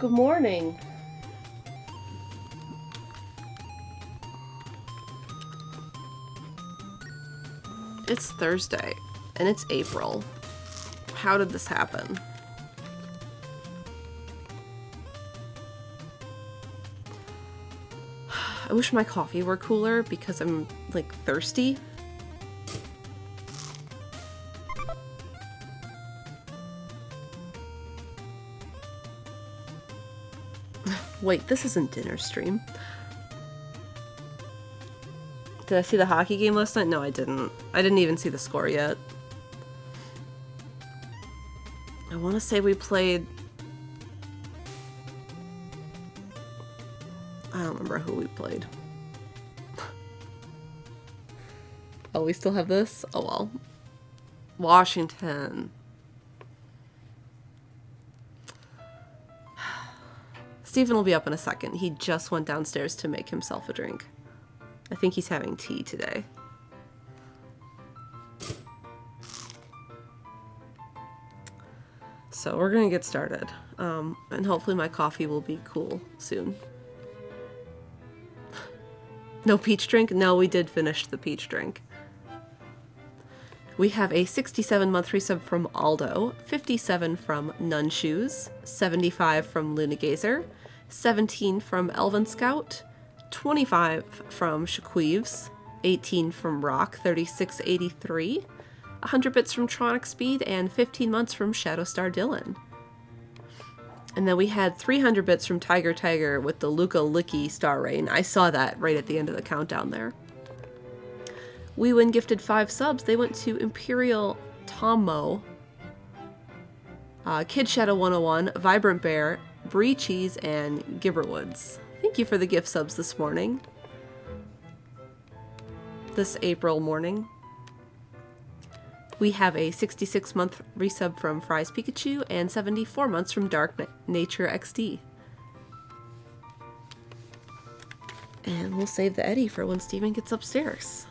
Good morning. It's Thursday, and it's April. How did this happen? I wish my coffee were cooler because I'm, like, thirsty. Wait, this isn't dinner stream. Did I see the hockey game last night? No, I didn't. I didn't even see the score yet. I want to say we played... I don't remember who we played. Oh, we still have this? Oh well. Washington. Stephen will be up in a second. He just went downstairs to make himself a drink. I think he's having tea today. So we're gonna get started. And hopefully my coffee will be cool soon. No peach drink? No, we did finish the peach drink. We have a 67-month resub from Aldo, 57 from Nun Shoes, 75 from Luna Gazer, 17 from Elven Scout, 25 from Shaqueeves, 18 from Rock 3683, 100 bits from Tronic Speed, and 15 months from Shadowstar Dylan. And then we had 300 bits from Tiger Tiger with the Luca Licky Star Rain. I saw that right at the end of the countdown there. We win gifted 5 subs. They went to Imperial Tommo, Kid Shadow 101, Vibrant Bear, Brie Cheese, and Gibberwoods. Thank you for the gift subs this morning. This April morning. We have a 66-month resub from Fries Pikachu and 74 months from Dark Nature XD. And we'll save the Eddie for when Steven gets upstairs.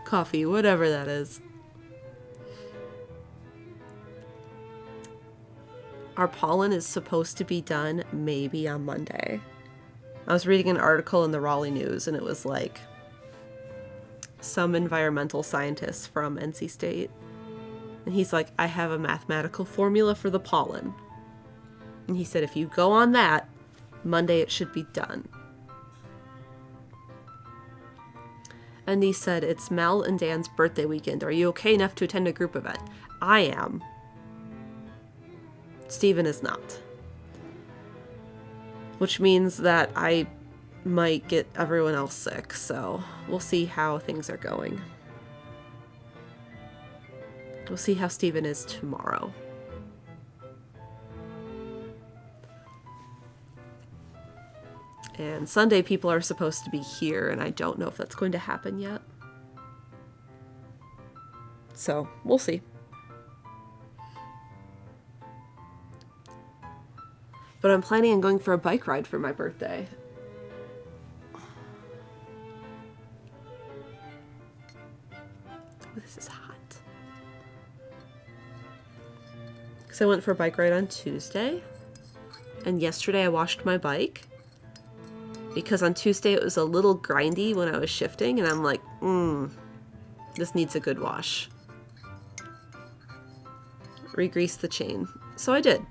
Coffee, whatever that is. Our pollen is supposed to be done maybe on Monday. I was reading an article in the Raleigh News and it was like some environmental scientist from NC State. And he's like, I have a mathematical formula for the pollen. And he said, if you go on that, Monday it should be done. And he said, it's Mel and Dan's birthday weekend. Are you okay enough to attend a group event? I am. Steven is not. Which means that I might get everyone else sick, so we'll see how things are going. We'll see how Steven is tomorrow. And Sunday people are supposed to be here, and I don't know if that's going to happen yet. So, we'll see. But I'm planning on going for a bike ride for my birthday. This is hot. Because I went for a bike ride on Tuesday. And yesterday I washed my bike. Because on Tuesday it was a little grindy when I was shifting. And I'm like, this needs a good wash. Re-grease the chain. So I did.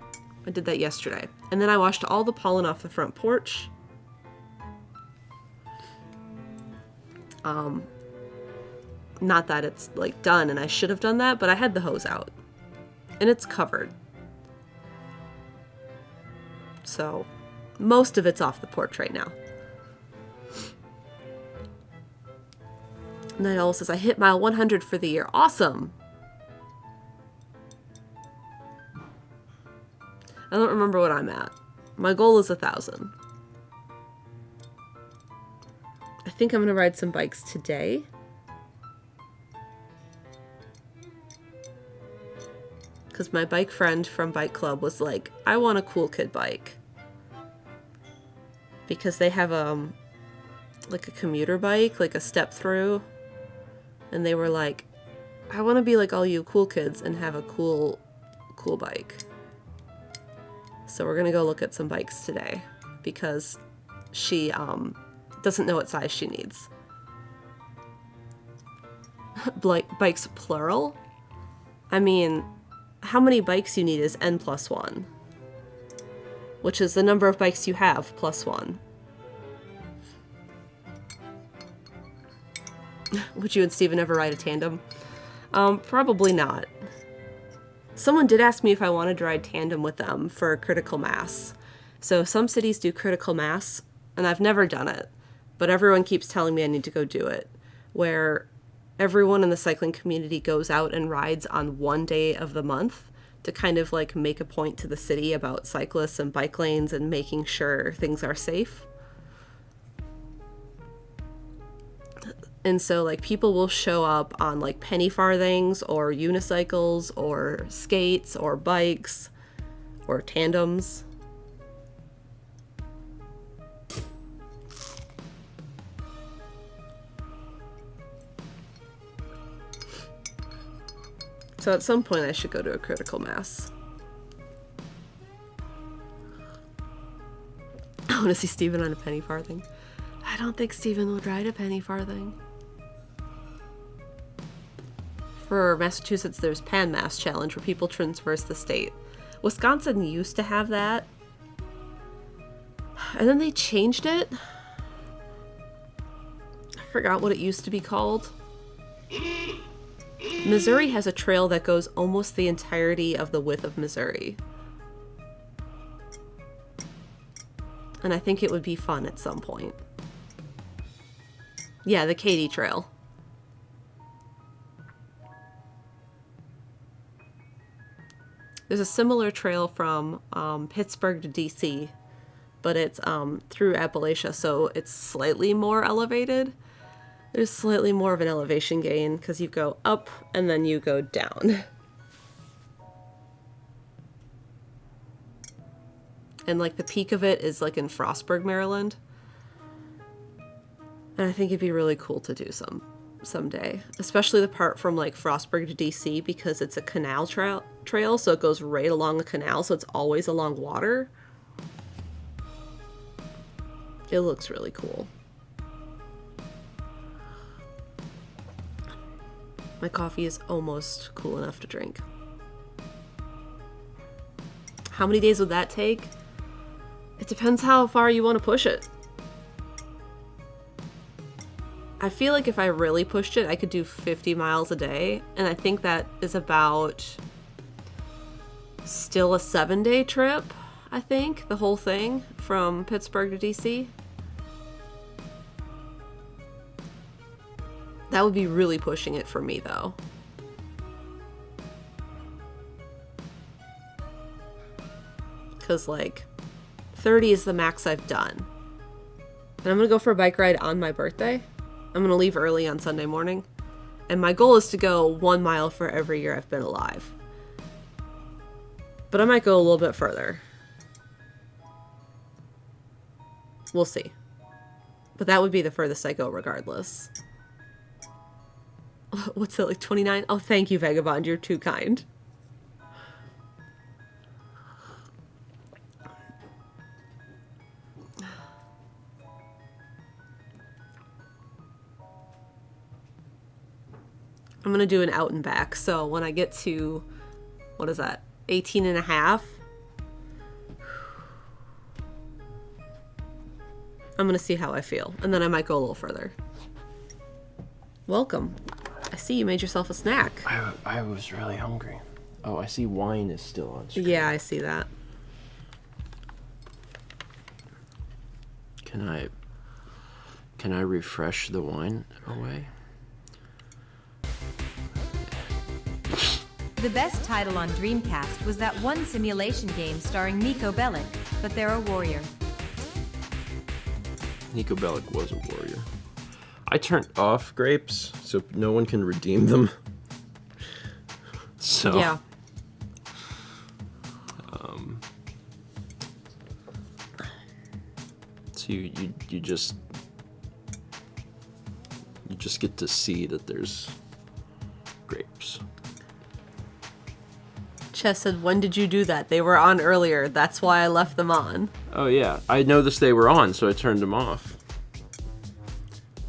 I did that yesterday. And then I washed all the pollen off the front porch. Not that it's like done and I should have done that, but I had the hose out. And it's covered. So most of it's off the porch right now. Night Owl says, I hit mile 100 for the year. Awesome! I don't remember what I'm at. My goal is 1,000. I think I'm going to ride some bikes today. Because my bike friend from Bike Club was like, I want a cool kid bike. Because they have like a commuter bike, like a step through. And they were like, I want to be like all you cool kids and have a cool bike. So we're gonna go look at some bikes today because she doesn't know what size she needs. Bikes plural? I mean, how many bikes you need is n+1, which is the number of bikes you have plus 1. Would you and Steven ever ride a tandem? Probably not. Someone did ask me if I wanted to ride tandem with them for critical mass. So some cities do critical mass, and I've never done it, but everyone keeps telling me I need to go do it, where everyone in the cycling community goes out and rides on one day of the month to kind of like make a point to the city about cyclists and bike lanes and making sure things are safe. And so like people will show up on like penny farthings or unicycles or skates or bikes or tandems. So at some point I should go to a critical mass. I want to see Steven on a penny farthing. I don't think Steven would ride a penny farthing. For Massachusetts, there's Pan Mass Challenge where people traverse the state. Wisconsin used to have that. And then they changed it. I forgot what it used to be called. Missouri has a trail that goes almost the entirety of the width of Missouri. And I think it would be fun at some point. Yeah, the Katy Trail. There's a similar trail from Pittsburgh to DC, but it's through Appalachia, so it's slightly more elevated. There's slightly more of an elevation gain because you go up and then you go down. And like the peak of it is like in Frostburg, Maryland. And I think it'd be really cool to do someday, especially the part from like Frostburg to DC because it's a canal trail, so it goes right along a canal, so it's always along water. It looks really cool. My coffee is almost cool enough to drink. How many days would that take? It depends how far you want to push it. I feel like if I really pushed it, I could do 50 miles a day, and I think that is about still a 7-day trip, I think, the whole thing from Pittsburgh to DC. That would be really pushing it for me, though. Because, like, 30 is the max I've done. And I'm going to go for a bike ride on my birthday. I'm going to leave early on Sunday morning. And my goal is to go 1 mile for every year I've been alive. But I might go a little bit further. We'll see. But that would be the furthest I go regardless. What's that, like 29? Oh, thank you, Vagabond. You're too kind. I'm going to do an out and back. So when I get to, what is that, 18 and a half, I'm going to see how I feel. And then I might go a little further. Welcome. I see you made yourself a snack. I was really hungry. Oh, I see wine is still on screen. Yeah, I see that. Can I refresh the wine away? The best title on Dreamcast was that one simulation game starring Nico Bellic, but they're a warrior. Nico Bellic was a warrior. I turned off grapes so no one can redeem them. So Yeah. So you just get to see that there's grapes. Chess said, when did you do that? They were on earlier. That's why I left them on. Oh, yeah. I noticed they were on, so I turned them off.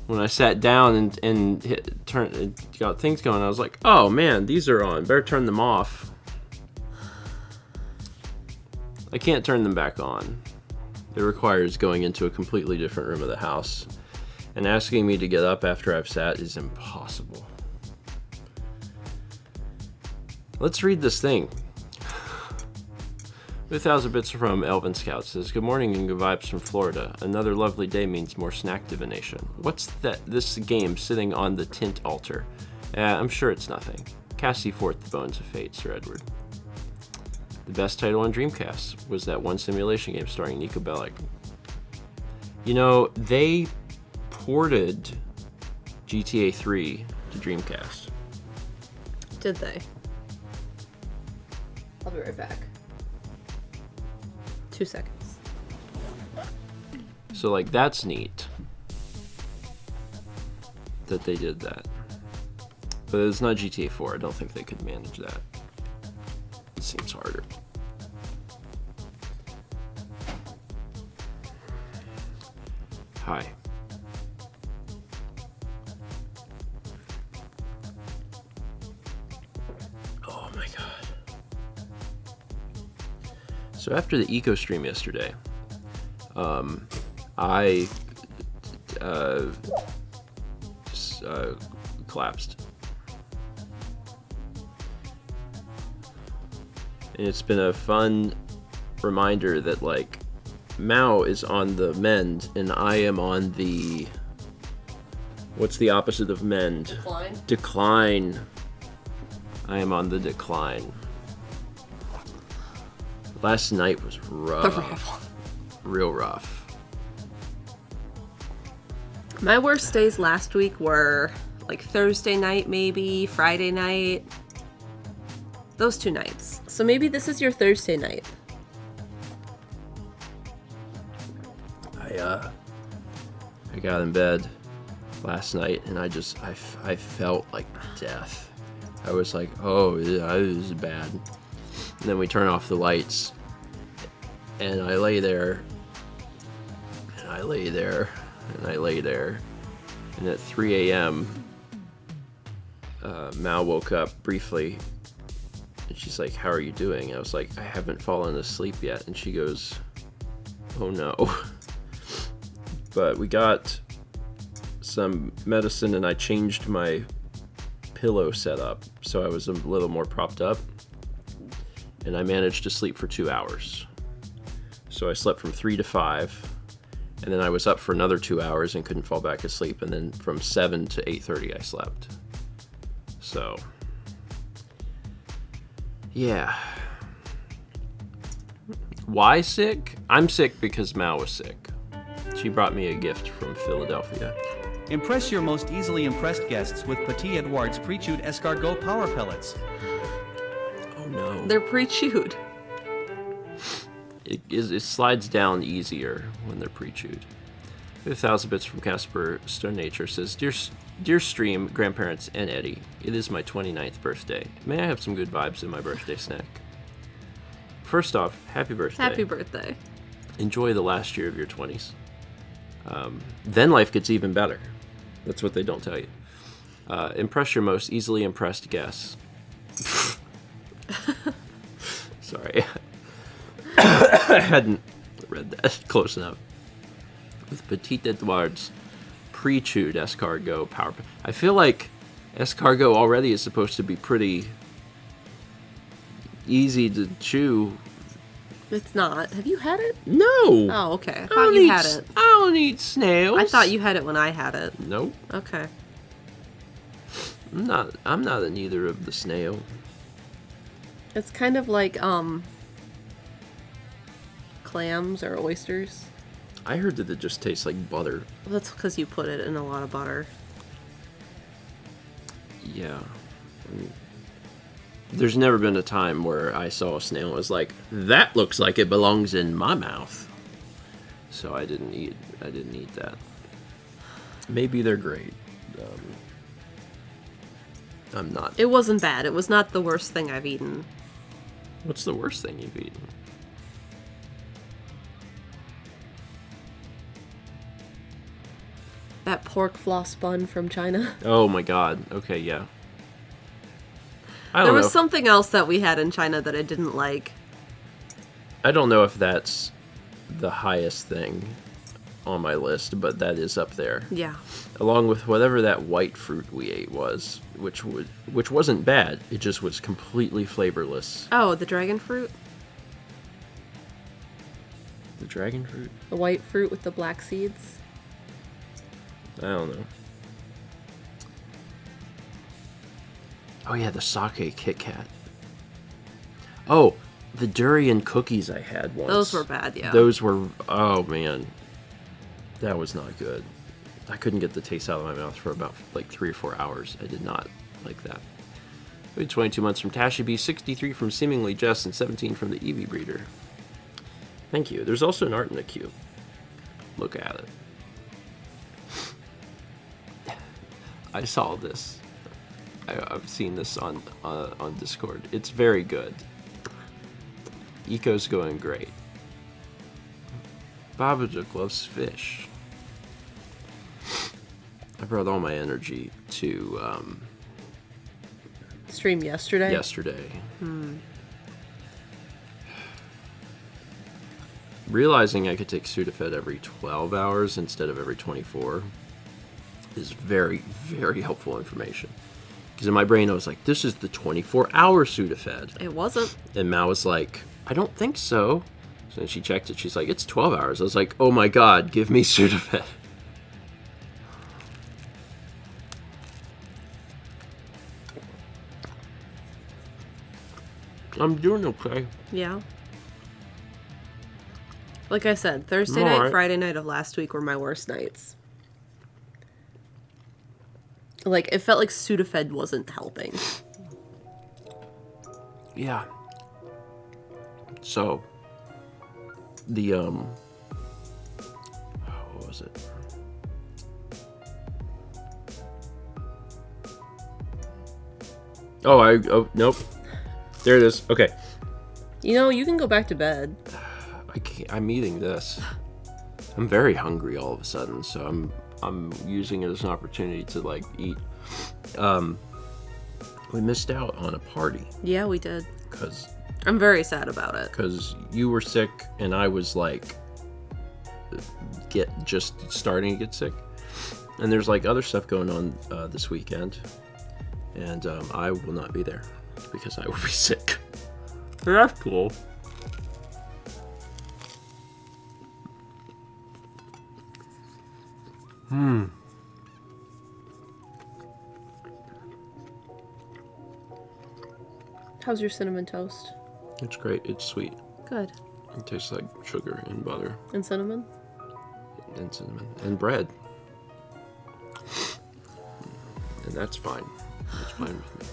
When I sat down and got things going, I was like, oh, man, these are on. Better turn them off. I can't turn them back on. It requires going into a completely different room of the house. And asking me to get up after I've sat is impossible. Let's read this thing. 1,000 bits from Elvin Scout says, good morning and good vibes from Florida. Another lovely day means more snack divination. What's this game sitting on the tint altar? I'm sure it's nothing. Cassie forth the bones of fate, Sir Edward. The best title on Dreamcast was that one simulation game starring Nico Bellic. You know, they ported GTA 3 to Dreamcast. Did they? I'll be right back. 2 seconds. So, like, that's neat that they did that. But it's not GTA 4. I don't think they could manage that. It seems harder. Hi. Oh my god. So after the eco stream yesterday, I collapsed. And it's been a fun reminder that, like, Mao is on the mend and I am on the... What's the opposite of mend? Decline. Decline. I am on the decline. Last night was rough. Real rough. My worst days last week were like Thursday night, maybe Friday night. Those 2 nights. So maybe this is your Thursday night. I got in bed last night and I felt like death. I was like, oh, yeah, this is bad. And then we turn off the lights and I lay there and I lay there and I lay there. And at 3 a.m., Mal woke up briefly and she's like, how are you doing? I was like, I haven't fallen asleep yet. And she goes, oh no. But we got some medicine and I changed my pillow setup so I was a little more propped up. And I managed to sleep for 2 hours. So I slept from 3 to 5. And then I was up for another 2 hours and couldn't fall back asleep. And then from 7 to 8:30 I slept. So, yeah. Why sick? I'm sick because Mao was sick. She brought me a gift from Philadelphia. Impress your most easily impressed guests with Petit Edouard's pre-chewed escargot power pellets. Oh no. They're pre-chewed. It slides down easier when they're pre-chewed. 1,000 bits from Casper Stone Nature says, Dear stream, grandparents, and Eddie, it is my 29th birthday. May I have some good vibes in my birthday snack? First off, happy birthday. Happy birthday. Enjoy the last year of your 20s. Then life gets even better. That's what they don't tell you. Impress your most easily impressed guests. Sorry. I hadn't read that close enough. With Petit Edouard's pre-chewed escargot power. I feel like escargot already is supposed to be pretty easy to chew. It's not. Have you had it? No. Oh, okay. I thought you had it. I don't eat snails. I thought you had it when I had it. Nope. Okay. I'm not in either of the snail. It's kind of like clams or oysters. I heard that it just tastes like butter. Well, that's because you put it in a lot of butter. Yeah. There's never been a time where I saw a snail and was like, that looks like it belongs in my mouth. So I didn't eat that. Maybe they're great. I'm not. It wasn't bad. It was not the worst thing I've eaten. What's the worst thing you've eaten? That pork floss bun from China. Oh my god. Okay, yeah. I There don't was know. something else that we had in China that I didn't like. I don't know if that's the highest thing on my list, but that is up there. Yeah. Along with whatever that white fruit we ate was, which wasn't bad. It just was completely flavorless. Oh, the dragon fruit? The dragon fruit? The white fruit with the black seeds? I don't know. Oh yeah, the sake Kit Kat. Oh, the durian cookies I had once. Those were bad, yeah. Those were, oh man. That was not good. I couldn't get the taste out of my mouth for about like 3 or 4 hours. I did not like that. We had 22 months from Tashi B, 63 from Seemingly Jess, and 17 from the Eevee Breeder. Thank you. There's also an art in the queue. Look at it. I saw this. I've seen this on Discord. It's very good. Eco's going great. Babadook loves fish. I brought all my energy to Stream yesterday? yesterday. Realizing I could take Sudafed every 12 hours instead of every 24 is very, very helpful information. Because in my brain I was like, this is the 24-hour Sudafed. It wasn't. And Mao was like, I don't think so. So then she checked it. She's like, it's 12 hours. I was like, oh my god, give me Sudafed. I'm doing okay. Yeah. Like I said, Thursday I'm night, alright. Friday night of last week were my worst nights. Like, it felt like Sudafed wasn't helping. Yeah. So, the, what was it? Oh, nope. There it is. Okay. You know, you can go back to bed. I'm eating this. I'm very hungry all of a sudden, so I'm using it as an opportunity to like eat. We missed out on a party Yeah, we did. because I'm very sad about it. you were sick and I was like just starting to get sick, and there's like other stuff going on this weekend, and I will not be there because I will be sick. That's cool. How's your cinnamon toast? It's great. It's sweet. Good. It tastes like sugar and butter And cinnamon? and cinnamon and bread. And that's fine. That's fine with me.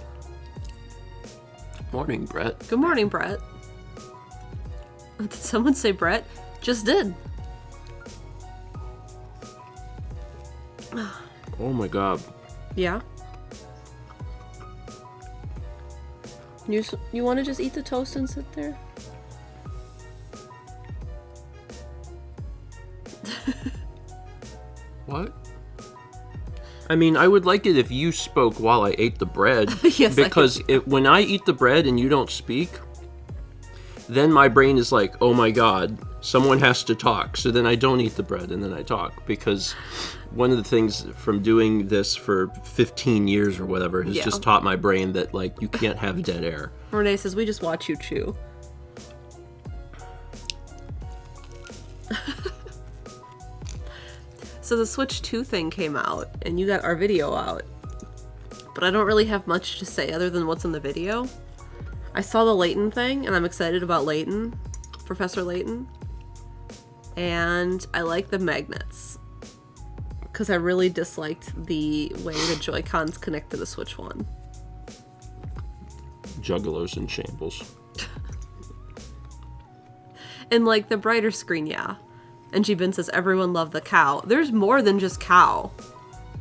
Morning, Brett. Good morning, Brett. Did someone say Brett? Just did. Oh my god. Yeah? You want to just eat the toast and sit there? What? I mean, I would like it if you spoke while I ate the bread. Yes, because when I eat the bread and you don't speak, then my brain is like, oh my god, someone has to talk. So then I don't eat the bread and then I talk. Because one of the things from doing this for 15 years or whatever has Yeah. just taught my brain that, like, you can't have dead air. Renee says, we just watch you chew. So the Switch 2 thing came out, and you got our video out. But I don't really have much to say other than what's in the video. I saw the Layton thing, and I'm excited about Layton, Professor Layton. And I like the magnets. Because I really disliked the way the Joy-Cons connect to the Switch 1. Juggalos in shambles. And like the brighter screen, yeah. And Jibin says everyone loved the cow. There's more than just cow.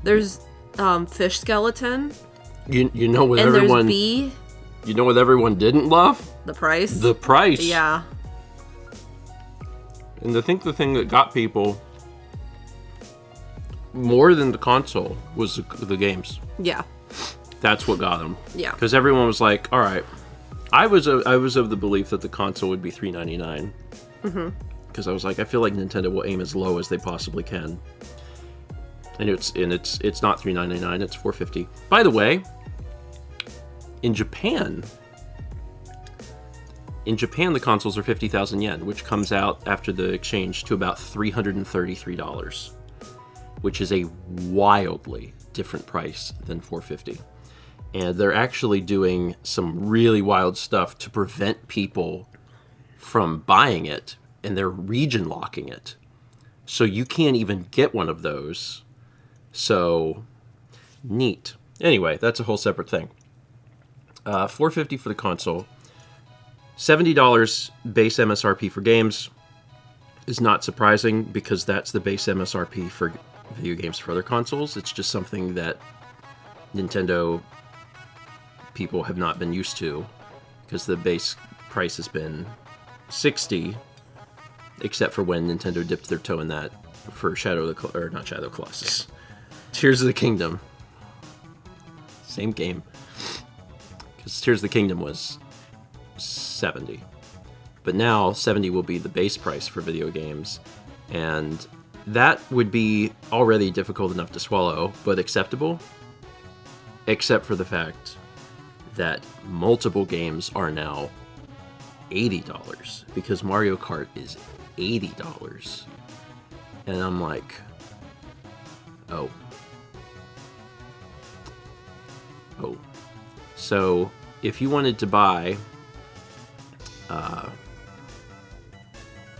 There's fish skeleton, You know what and everyone... there's bee. You know what everyone didn't love? The price? The price. Yeah. And I think the thing that got people more than the console was the games. Yeah. That's what got them. Yeah. Because everyone was like, all right. I was of the belief that the console would be $399. Mm-hmm. Because I was like, I feel like Nintendo will aim as low as they possibly can. And it's not $399, it's $450. By the way, in Japan the consoles are 50,000 yen, which comes out after the exchange to about $333, which is a wildly different price than $450. And they're actually doing some really wild stuff to prevent people from buying it, and they're region locking it. So you can't even get one of those. So, neat. Anyway, that's a whole separate thing. $450 for the console. $70 base MSRP for games is not surprising because that's the base MSRP for video games for other consoles. It's just something that Nintendo people have not been used to because the base price has been $60, except for when Nintendo dipped their toe in that for not Shadow of the Colossus. Tears of the Kingdom. Same game. Because Tears of the Kingdom was $70. But now $70 will be the base price for video games. And that would be already difficult enough to swallow, but acceptable. Except for the fact that multiple games are now $80. Because Mario Kart is $80. And I'm like, oh. So, if you wanted to buy a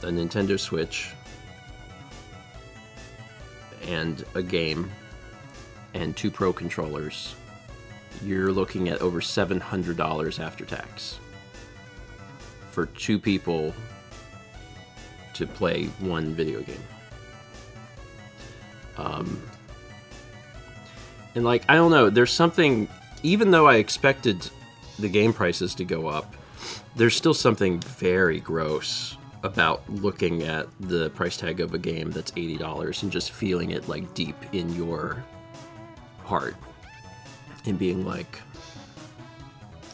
Nintendo Switch and a game and 2 Pro controllers, you're looking at over $700 after tax for 2 people to play one video game. And like, I don't know, there's something, even though I expected the game prices to go up, there's still something very gross about looking at the price tag of a game that's $80 and just feeling it like deep in your heart and being like,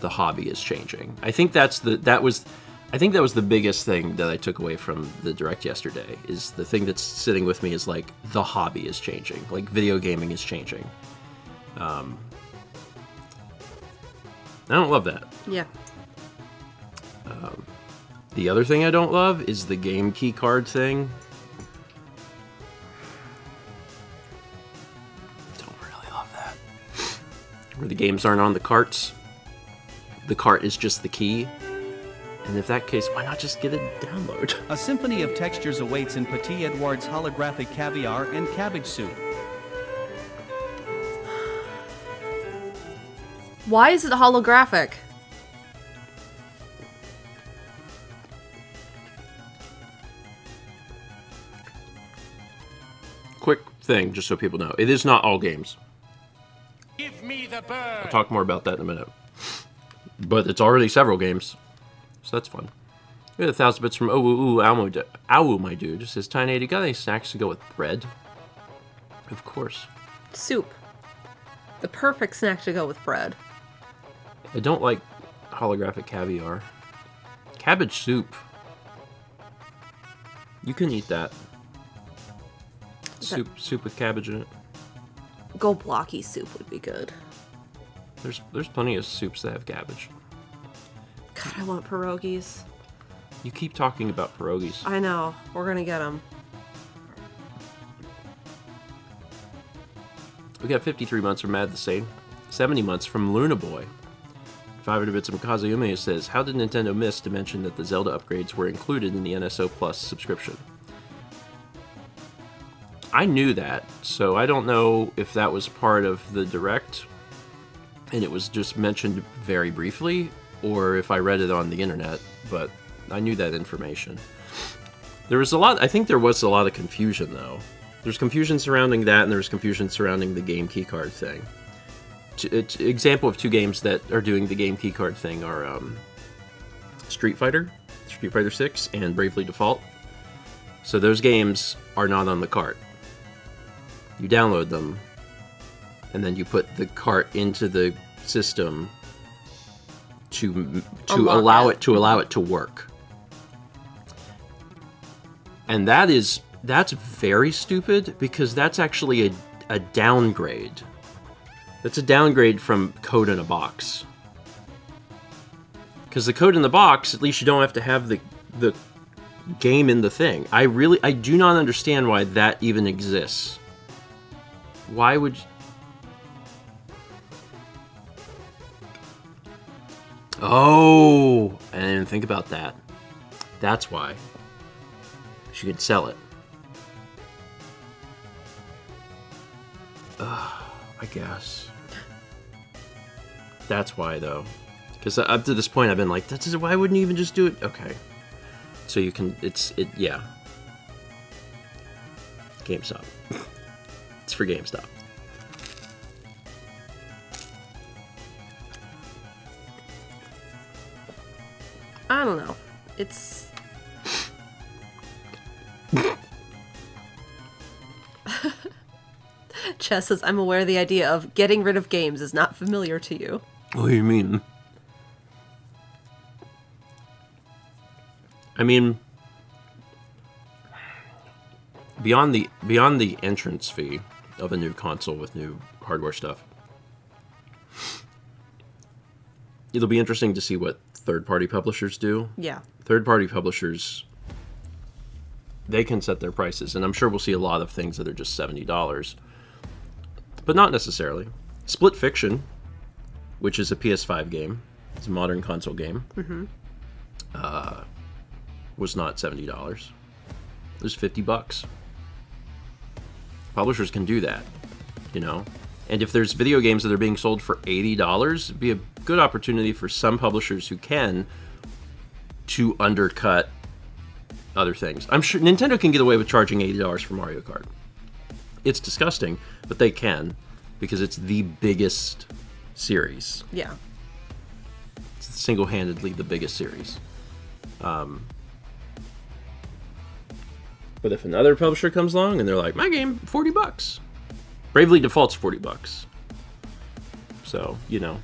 the hobby is changing. I think that was the biggest thing that I took away from the Direct yesterday, is the thing that's sitting with me is like, the hobby is changing. Like, video gaming is changing. I don't love that. Yeah. The other thing I don't love is the game key card thing. Don't really love that. Where the games aren't on the carts. The cart is just the key. And if that case, why not just get a download? A symphony of textures awaits in Petit Edouard's holographic caviar and cabbage soup. Why is it holographic? Quick thing, just so people know. It is not all games. Give me the bird. I'll talk more about that in a minute. But it's already several games. So that's fun. We had 1,000 bits from Owu, my dude. It says, Tiny, you got any snacks to go with bread? Of course. Soup. The perfect snack to go with bread. I don't like holographic caviar. Cabbage soup. You can eat that. Soup with cabbage in it. Go blocky soup would be good. There's plenty of soups that have cabbage. God, I want pierogies. You keep talking about pierogies. I know. We're gonna get them. We got 53 months from Mad the Same. 70 months from Luna Boy. 500 bits from Kazuyumi says, how did Nintendo miss to mention that the Zelda upgrades were included in the NSO Plus subscription? I knew that, so I don't know if that was part of the Direct and it was just mentioned very briefly, or if I read it on the internet, but I knew that information. I think there was a lot of confusion though. There's confusion surrounding that, and there's confusion surrounding the game keycard thing. example of 2 games that are doing the game keycard thing are Street Fighter 6, and Bravely Default. So those games are not on the cart. You download them, and then you put the cart into the system to allow it to work. And that's very stupid, because that's actually a downgrade. That's a downgrade from code in a box. Because the code in the box, at least you don't have to have the game in the thing. I do not understand why that even exists. Why would you... Oh, I didn't even think about that. That's why. She could sell it. I guess. That's why, though. Because up to this point, I've been like, why wouldn't you even just do it? Okay. So you can, yeah. GameStop. It's for GameStop. I don't know. It's... Chess says, I'm aware the idea of getting rid of games is not familiar to you. What do you mean? I mean, beyond the entrance fee of a new console with new hardware stuff, it'll be interesting to see what third-party publishers do. Yeah. Third-party publishers, they can set their prices, and I'm sure we'll see a lot of things that are just $70. But not necessarily. Split Fiction, which is a PS5 game, it's a modern console game, was not $70. It was $50. Publishers can do that, you know? And if there's video games that are being sold for $80, it'd be a good opportunity for some publishers who can to undercut other things. I'm sure Nintendo can get away with charging $80 for Mario Kart. It's disgusting, but they can, because it's the biggest series. Yeah. It's single-handedly the biggest series. But if another publisher comes along and they're like, my game, $40. Bravely Default's $40. So, you know.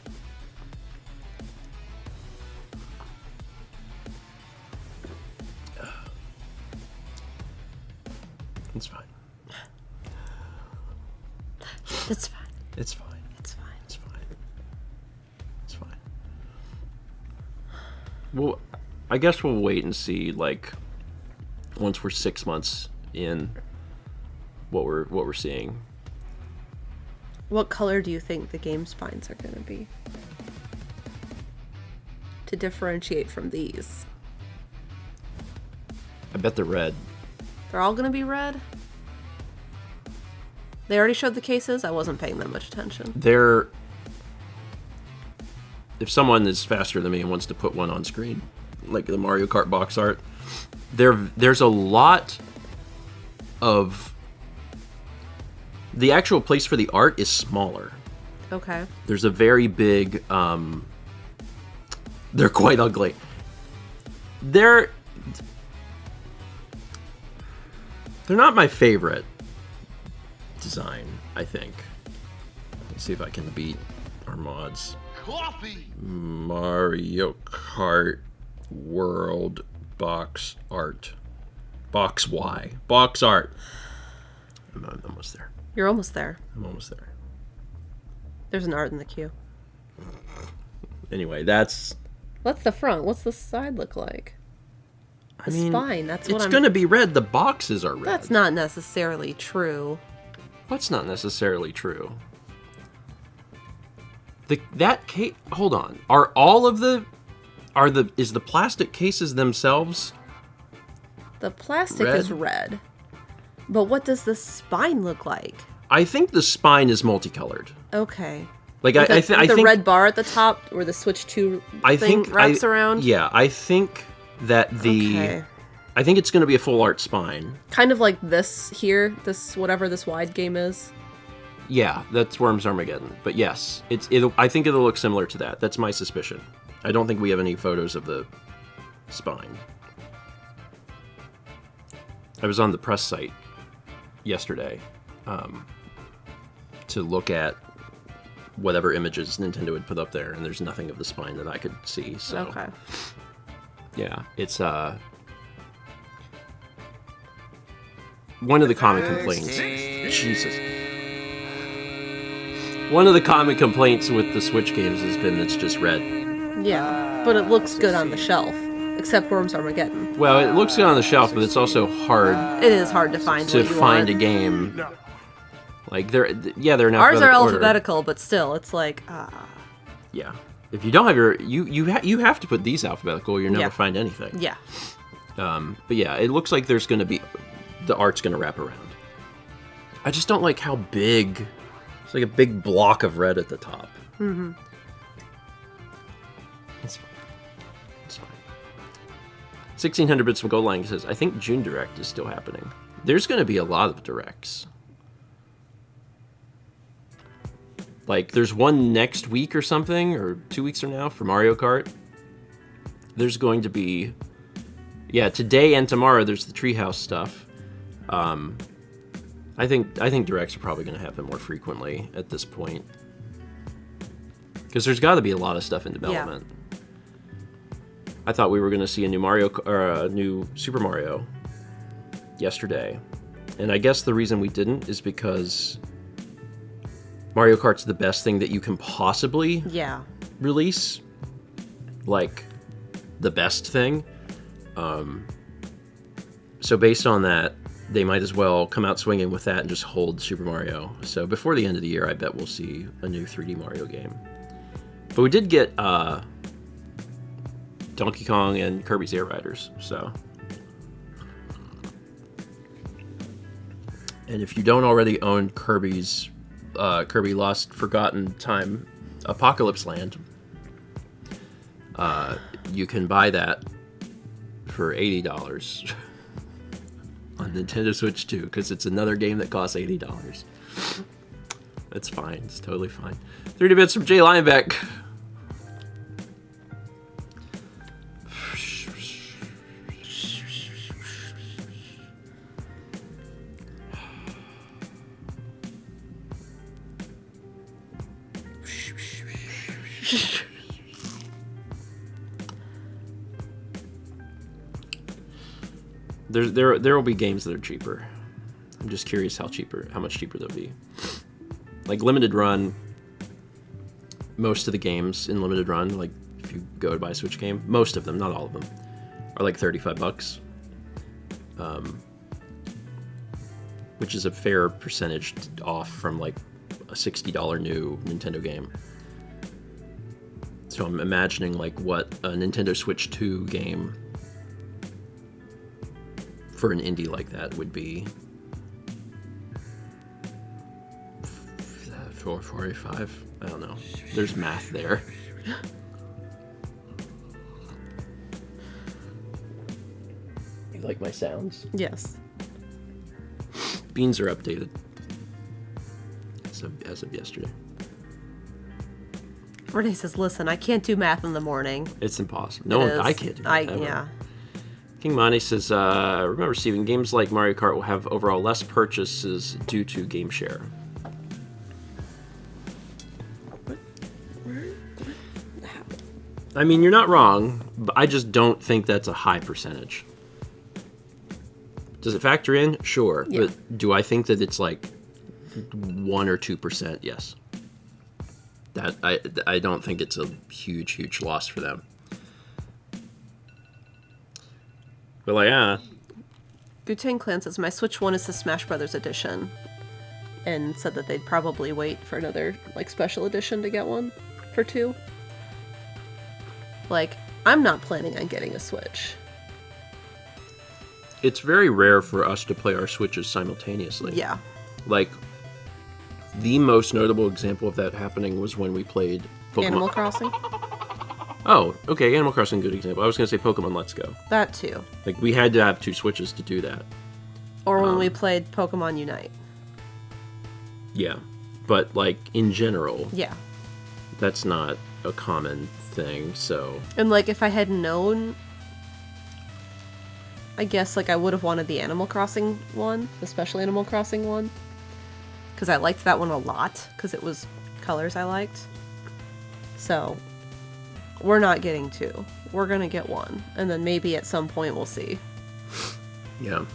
It's fine. It's fine. It's fine. It's fine. It's fine. It's fine. Well, I guess we'll wait and see, like, once we're 6 months in, what we're seeing. What color do you think the game spines are going to be? To differentiate from these. I bet they're red. They're all going to be red? They already showed the cases? I wasn't paying that much attention. If someone is faster than me and wants to put one on screen, like the Mario Kart box art, there's a lot of... The actual place for the art is smaller. Okay. There's a very big... they're quite ugly. They're not my favorite design, I think. Let's see if I can beat our mods. Coffee! Mario Kart World Box Art. Box Y. Box Art. I'm almost there. You're almost there. I'm almost there. There's an art in the queue. Anyway, that's... What's the front? What's the side look like? The spine, that's what It's gonna be red. The boxes are red. That's not necessarily true. What's not necessarily true? Hold on. Is the plastic cases themselves The plastic red? is red. But what does the spine look like? I think the spine is multicolored. Okay. Like With I think the red bar at the top where the Switch 2 wraps around? Yeah, I think that Okay. I think it's going to be a full art spine. Kind of like this here, whatever this wide game is. Yeah, that's Worms Armageddon. But yes, I think it'll look similar to that. That's my suspicion. I don't think we have any photos of the spine. I was on the press site yesterday to look at whatever images Nintendo had put up there, and there's nothing of the spine that I could see. So, Okay. Yeah, it's one of the common complaints. Jesus. One of the common complaints with the Switch games has been it's just red. Yeah, but it looks good on the shelf, except Worms Armageddon. Well, it looks good on the shelf, but it's also hard It is hard to find to what you find want. a game. Like they're in alphabetical Ours are order. alphabetical, but still, it's like, Yeah, if you don't have your you have to put these alphabetical. You'll never Yeah. find anything. yeah. But yeah, it looks like there's going to be the art's going to wrap around. I just don't like how big. It's like a big block of red at the top. Mm-hmm. It's fine. It's fine. 1600 bits from Gold Line says, I think June Direct is still happening. There's going to be a lot of directs. Like, there's one next week or something, or 2 weeks from now for Mario Kart. There's going to be... Yeah, today and tomorrow there's the Treehouse stuff. I think directs are probably going to happen more frequently at this point. Because there's got to be a lot of stuff in development. Yeah. I thought we were going to see a new a new Super Mario yesterday. And I guess the reason we didn't is because Mario Kart's the best thing that you can possibly release. Like, the best thing. So based on that, they might as well come out swinging with that and just hold Super Mario. So before the end of the year, I bet we'll see a new 3D Mario game. But we did get Donkey Kong and Kirby's Air Riders, so. And if you don't already own Kirby's Kirby Lost Forgotten Time Apocalypse Land, you can buy that for $80 on Nintendo Switch 2, because it's another game that costs $80. That's fine. It's totally fine. 30 bits from Jay Linebeck. There will be games that are cheaper. I'm just curious how much cheaper they'll be. Like Limited Run, most of the games in Limited Run, like if you go to buy a Switch game, most of them, not all of them, are like $35, which is a fair percentage off from like a $60 new Nintendo game. So I'm imagining like what a Nintendo Switch 2 game for an indie like that would be. $4.45? I don't know. There's math there. You like my sounds? Yes. Beans are updated as of yesterday. Renee says, listen, I can't do math in the morning. It's impossible. I can't do math ever. Yeah. King Monty says, remember, Steven, games like Mario Kart will have overall less purchases due to game share. I mean, you're not wrong, but I just don't think that's a high percentage. Does it factor in? Sure. Yeah. But do I think that it's like 1 or 2%? Yes. That I don't think it's a huge loss for them. But like, Butane Clan says, my Switch 1 is the Smash Brothers edition. And said that they'd probably wait for another, like, special edition to get one for 2. Like, I'm not planning on getting a Switch. It's very rare for us to play our Switches simultaneously. Yeah. Like, the most notable example of that happening was when we played Pokemon. Animal Crossing? Oh, okay, Animal Crossing, good example. I was going to say Pokemon Let's Go. That too. Like, we had to have 2 Switches to do that. Or when we played Pokemon Unite. Yeah. but like in general, Yeah. that's not a common thing. So And like if I had known, I guess like I would have wanted the Animal Crossing one, the Special Animal Crossing one, because I liked that one a lot because it was colors I liked. So we're not getting 2. We're gonna get 1, and then maybe at some point we'll see. yeah.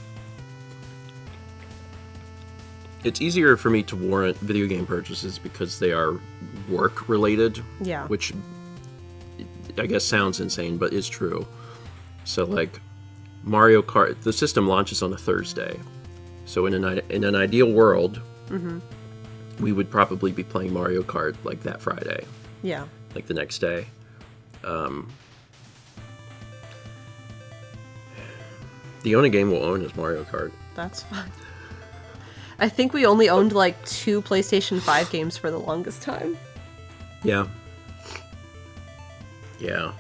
It's easier for me to warrant video game purchases because they are work related. Yeah. Which I guess sounds insane, but is true. So like Mario Kart, the system launches on a Thursday. So in an ideal world, we would probably be playing Mario Kart like that Friday, Yeah. like the next day. The only game we'll own is Mario Kart. That's fine. I think we only owned like 2 PlayStation 5 games for the longest time. Yeah. Yeah.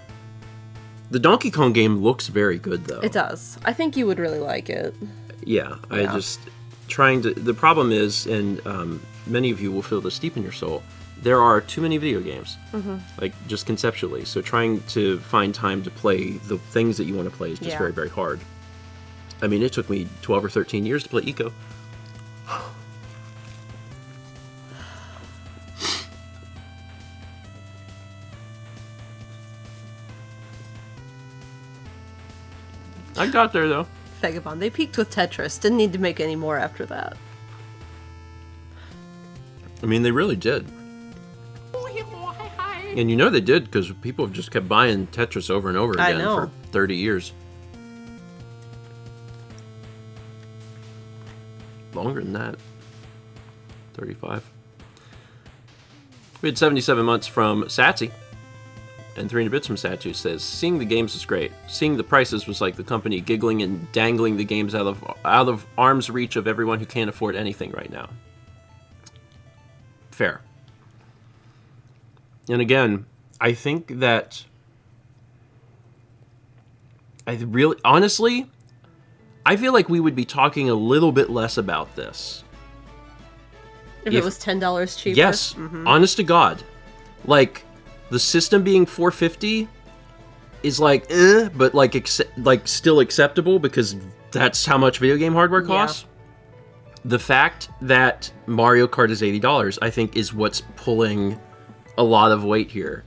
The Donkey Kong game looks very good, though. It does. I think you would really like it. Yeah, I Yeah. just trying to. The problem is, and many of you will feel this deep in your soul, there are too many video games, like just conceptually. So trying to find time to play the things that you want to play is just Yeah. very, very hard. I mean, it took me 12 or 13 years to play Eco. I got there, though. Vagabond. They peaked with Tetris. Didn't need to make any more after that. I mean, they really did. And you know they did because people have just kept buying Tetris over and over I again know. for 30 years. Longer than that. 35. We had 77 months from Satsy. And 300 Bits from Satu says, seeing the games is great. Seeing the prices was like the company giggling and dangling the games out of arm's reach of everyone who can't afford anything right now. Fair. And again, I think that honestly, I feel like we would be talking a little bit less about this. If it was $10 cheaper. Yes, honest to God. Like, the system being $450 is like, but like still acceptable because that's how much video game hardware costs. Yeah. The fact that Mario Kart is $80, I think, is what's pulling a lot of weight here.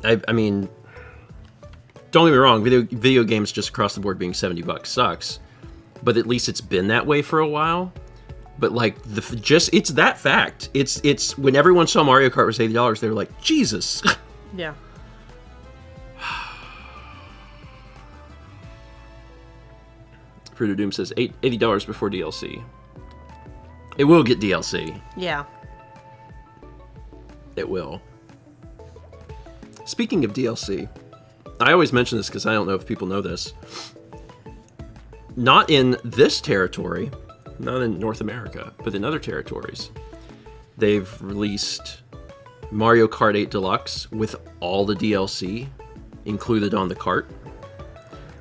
I mean, don't get me wrong, video games just across the board being $70 sucks, but at least it's been that way for a while. But like it's that fact. It's when everyone saw Mario Kart was $80, they were like, Jesus. Yeah. Fruit of Doom says $80 before DLC. It will get DLC. Yeah. It will. Speaking of DLC, I always mention this because I don't know if people know this. Not in this territory, not in North America, but in other territories, they've released Mario Kart 8 Deluxe with all the DLC included on the cart.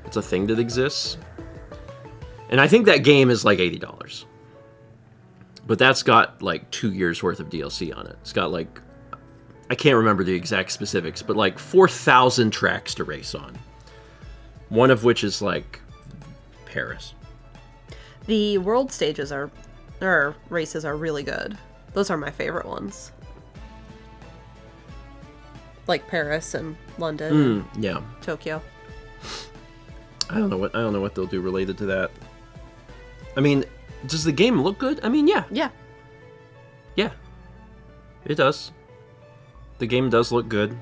It's a thing that exists. And I think that game is like $80. But that's got like 2 years worth of DLC on it. It's got like, I can't remember the exact specifics, but like 4,000 tracks to race on. One of which is like Paris. The world stages races are really good. Those are my favorite ones. Like Paris and London and Yeah. Tokyo. I don't know what they'll do related to that. I mean, does the game look good? I mean, yeah. Yeah. Yeah. It does. The game does look good.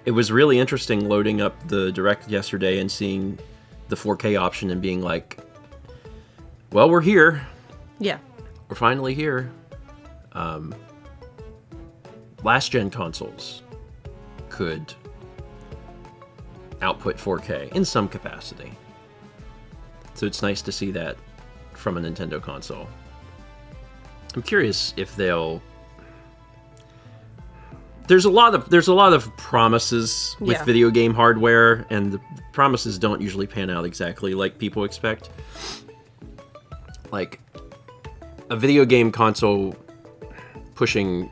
It was really interesting loading up the Direct yesterday and seeing the 4K option and being like, well, we're here. Yeah. We're finally here. Last gen consoles could output 4K in some capacity. So it's nice to see that from a Nintendo console. I'm curious if they'll... There's a lot of promises with video game hardware, and the promises don't usually pan out exactly like people expect. Like, a video game console pushing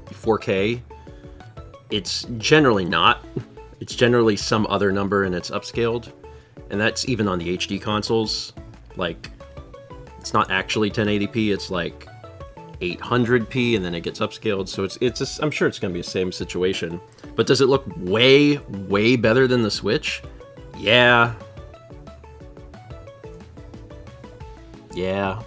4K, it's generally not. It's generally some other number and it's upscaled. And that's even on the HD consoles. Like, it's not actually 1080p, it's like 800p and then it gets upscaled. So I'm sure it's going to be the same situation. But does it look way, way better than the Switch? Yeah. Yeah.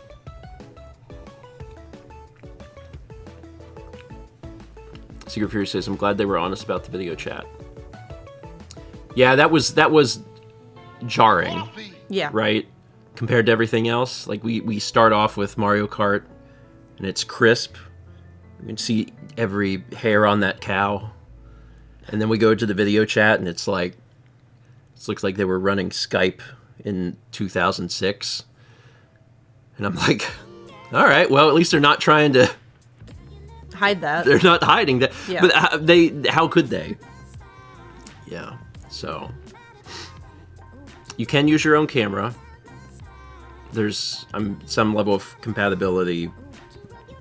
Secret Fury says, I'm glad they were honest about the video chat. Yeah, that was jarring, Yeah. right? Compared to everything else. Like, we start off with Mario Kart, and it's crisp. You can see every hair on that cow. And then we go to the video chat, and it's like, it looks like they were running Skype in 2006. And I'm like, all right, well, at least they're not trying to Hide that. They're not hiding that. Yeah. But how could they? Yeah. So you can use your own camera. There's some level of compatibility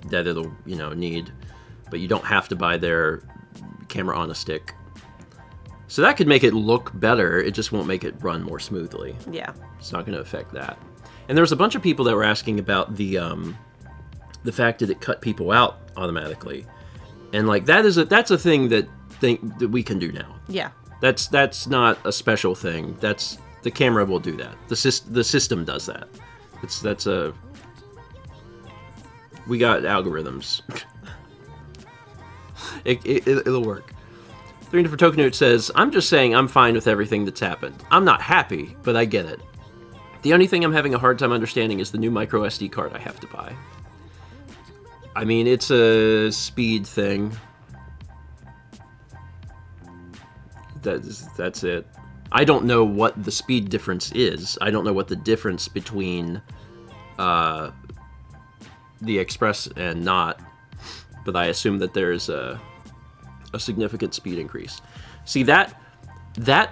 that it'll need, but you don't have to buy their camera on a stick. So that could make it look better. It just won't make it run more smoothly. Yeah. It's not going to affect that. And there was a bunch of people that were asking about the fact that it cut people out automatically, and like that's a thing that we can do now. Yeah. That's not a special thing. That's the camera will do that. The system does that. We got algorithms. It'll work. 3 for Token Note says, I'm just saying I'm fine with everything that's happened. I'm not happy, but I get it. The only thing I'm having a hard time understanding is the new micro SD card I have to buy. I mean, it's a speed thing. That's it. I don't know what the speed difference is. I don't know what the difference between the Express and not, but I assume that there's a significant speed increase. See, that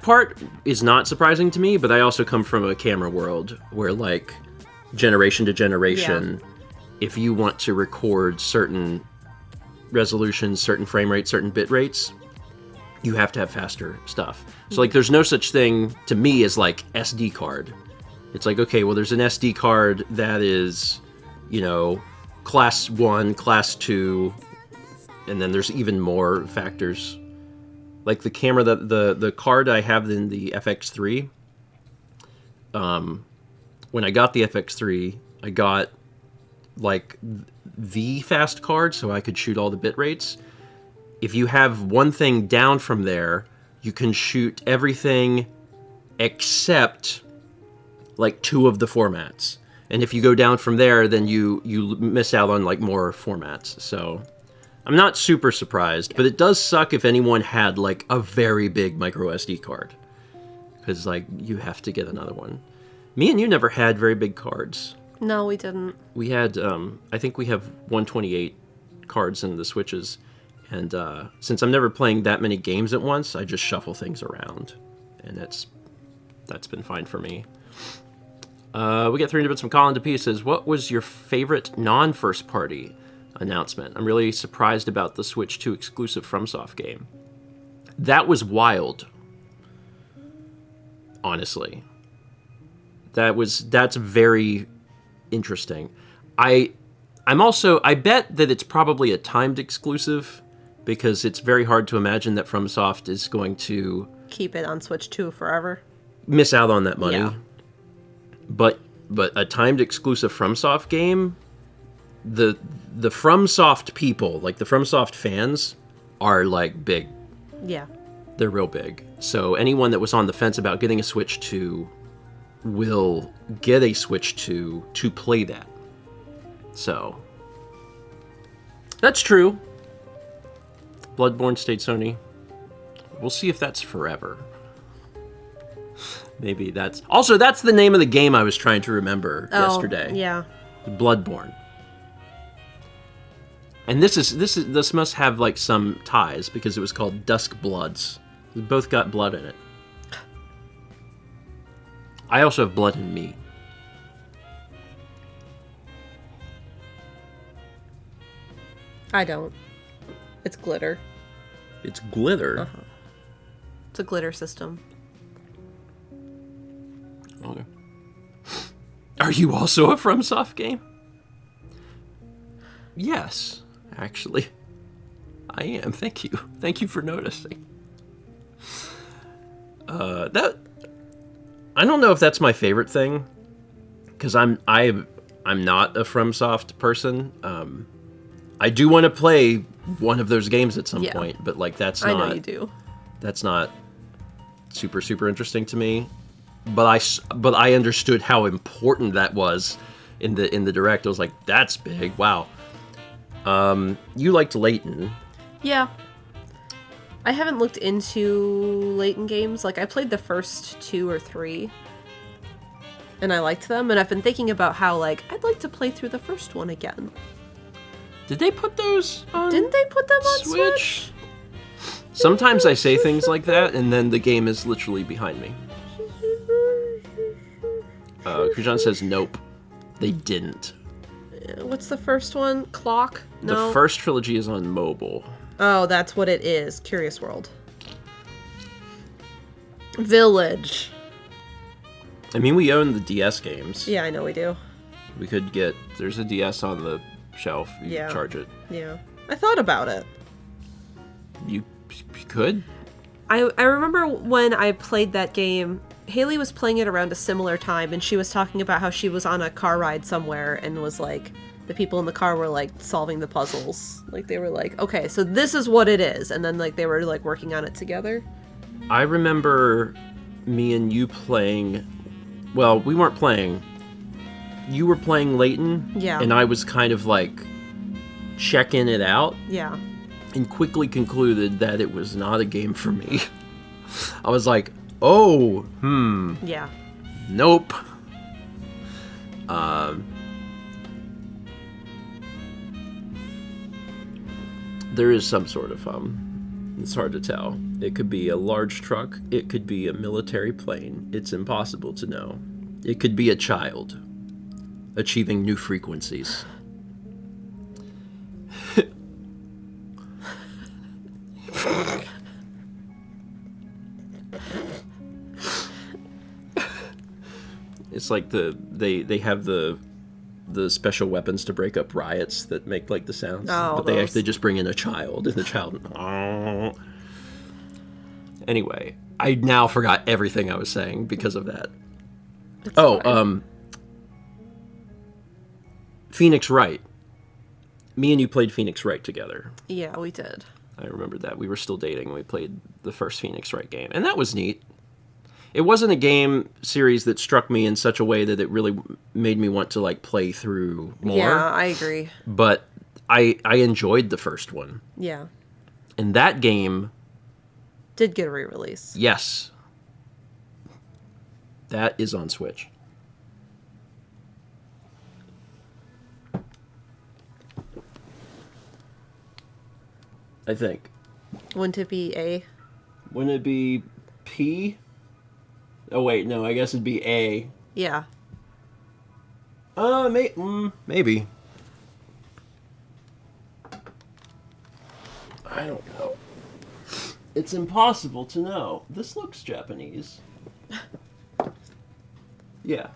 part is not surprising to me, but I also come from a camera world where, like, generation to generation, if you want to record certain resolutions, certain frame rates, certain bit rates, you have to have faster stuff. So, like, there's no such thing to me as, like, SD card. It's like, okay, well, there's an SD card that is, class 1, class 2, and then there's even more factors. Like the camera, the card I have in the FX3, when I got the FX3, I got, like, the fast card so I could shoot all the bit rates. If you have one thing down from there, you can shoot everything except, like, 2 of the formats. And if you go down from there, then you miss out on, like, more formats. So I'm not super surprised, but it does suck if anyone had, like, a very big micro SD card. Because, like, you have to get another one. Me and you never had very big cards. No, we didn't. We had, I think we have 128 cards in the Switches. And since I'm never playing that many games at once, I just shuffle things around. And that's been fine for me. We get 300 bits from Colin DeP. Says, what was your favorite non-first party announcement? I'm really surprised about the Switch 2 exclusive FromSoft game. That was wild. Honestly. That's very interesting. I bet that it's probably a timed exclusive, because it's very hard to imagine that FromSoft is going to Keep it on Switch 2 forever. Miss out on that money. Yeah. But a timed exclusive FromSoft game, the FromSoft people, like the FromSoft fans, are, like, big. Yeah. They're real big. So anyone that was on the fence about getting a Switch 2 will get a Switch 2 to play that. So that's true. Bloodborne stayed Sony. We'll see if that's forever. Maybe that's... Also, that's the name of the game I was trying to remember yesterday. Yeah. Bloodborne. And this must have, like, some ties, because it was called Dusk Bloods. We both got blood in it. I also have blood in me. I don't. It's glitter. It's glitter. Uh-huh. It's a glitter system. Okay. Are you also a FromSoft game? Yes, actually. I am. Thank you. Thank you for noticing. I don't know if that's my favorite thing, because I'm not a FromSoft person. I do want to play one of those games at some point, but like that's not. I know you do. That's not super interesting to me. But I understood how important that was in the direct. I was like, that's big. Wow. You liked Layton. Yeah. I haven't looked into Layton games. Like, I played the first 2 or 3. And I liked them. And I've been thinking about how, like, I'd like to play through the first one again. Did they put those on Didn't they put them on Switch? Sometimes I say things like that, and then the game is literally behind me. Kujan says, nope. They didn't. What's the first one? Clock? No. The first trilogy is on mobile. Oh, that's what it is. Curious World. Village. I mean, we own the DS games. Yeah, I know we do. We could get... There's a DS on the shelf. You can charge it. Yeah. I thought about it. You could? I remember when I played that game, Haley was playing it around a similar time, and she was talking about how she was on a car ride somewhere and was like... The people in the car were, like, solving the puzzles. Like, they were like, okay, so this is what it is. And then, like, they were, like, working on it together. I remember me and you playing... Well, we weren't playing. You were playing Layton. Yeah. And I was kind of, like, checking it out. Yeah. And quickly concluded that it was not a game for me. I was like, oh, Yeah. nope. There is some sort of, it's hard to tell. It could be a large truck. It could be a military plane. It's impossible to know. It could be a child achieving new frequencies. It's like they have the special weapons to break up riots that make like the sounds, but they actually just bring in a child, and the child. Anyway, I now forgot everything I was saying because of that. It's fine. Phoenix Wright. Me and you played Phoenix Wright together. Yeah, we did. I remember that. We were still dating when we played the first Phoenix Wright game, and that was neat. It wasn't a game series that struck me in such a way that it really made me want to like play through more. Yeah, I agree. But I enjoyed the first one. Yeah. And that game Did get a re-release. Yes. That is on Switch. I think. Wouldn't it be A? Wouldn't it be P? Oh wait, no, I guess it'd be A. Yeah. Maybe. I don't know. It's impossible to know. This looks Japanese. Yeah.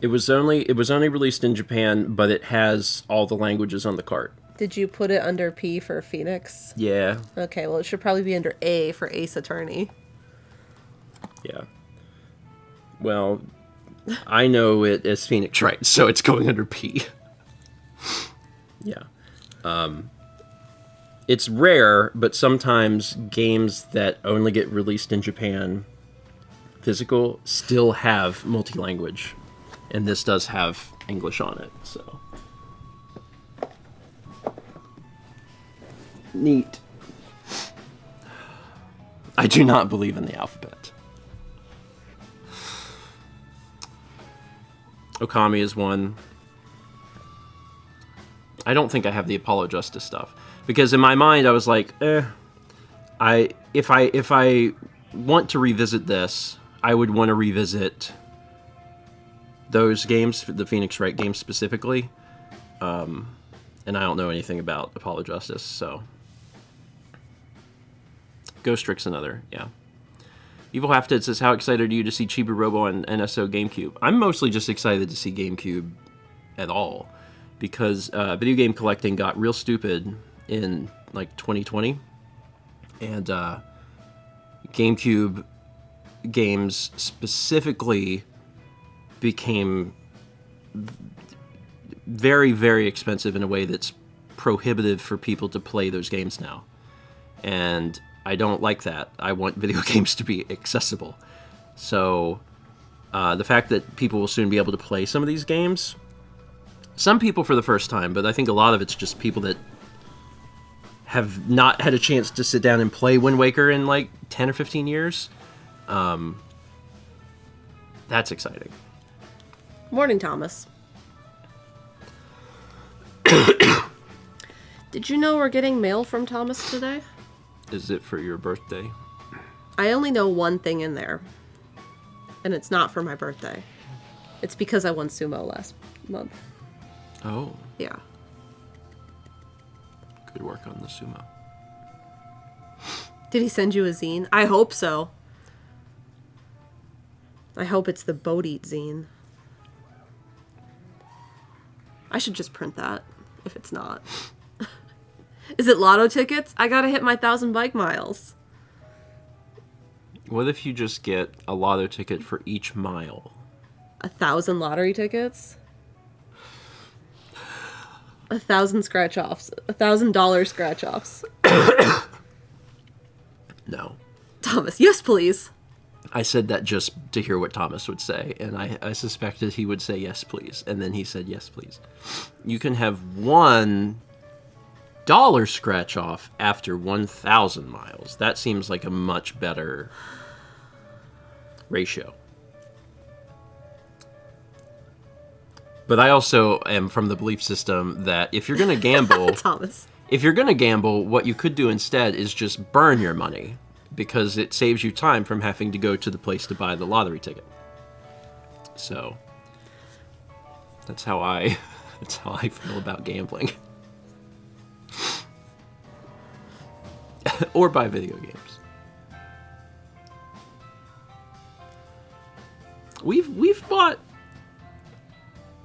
It was only released in Japan, but it has all the languages on the cart. Did you put it under P for Phoenix? Yeah. Okay, well, it should probably be under A for Ace Attorney. Yeah. Well, I know it as Phoenix Wright, so it's going under P. Yeah. It's rare, but sometimes games that only get released in Japan physical still have multi-language. And this does have English on it, so. Neat. I do not believe in the alphabet. Okami is one. I don't think I have the Apollo Justice stuff. Because in my mind, I was like, if I want to revisit this, I would want to revisit those games, the Phoenix Wright games specifically. And I don't know anything about Apollo Justice, so. Ghost Trick's another, yeah. Evil Half-Dead says, how excited are you to see Chibi Robo on NSO GameCube? I'm mostly just excited to see GameCube at all, because video game collecting got real stupid in, like, 2020. And GameCube games specifically became very, very expensive in a way that's prohibitive for people to play those games now. And I don't like that. I want video games to be accessible. So the fact that people will soon be able to play some of these games, some people for the first time, but I think a lot of it's just people that have not had a chance to sit down and play Wind Waker in like 10 or 15 years. That's exciting. Morning, Thomas. Did you know we're getting mail from Thomas today? Is it for your birthday? I only know one thing in there. And it's not for my birthday. It's because I won sumo last month. Oh. Yeah. Good work on the sumo. Did he send you a zine? I hope so. I hope it's the VODs zine. I should just print that, if it's not. Is it lotto tickets? I gotta hit my 1,000 bike miles. What if you just get a lotto ticket for each mile? 1,000 lottery tickets? 1,000 scratch-offs. $1,000 scratch-offs. No. Thomas, yes, please. I said that just to hear what Thomas would say, and I suspected he would say yes, please. And then he said yes, please. You can have $1 scratch-off after 1,000 miles. That seems like a much better ratio. But I also am from the belief system that if you're going to gamble... Thomas. If you're going to gamble, what you could do instead is just burn your money, because it saves you time from having to go to the place to buy the lottery ticket. So that's how I feel about gambling. Or buy video games. We've bought,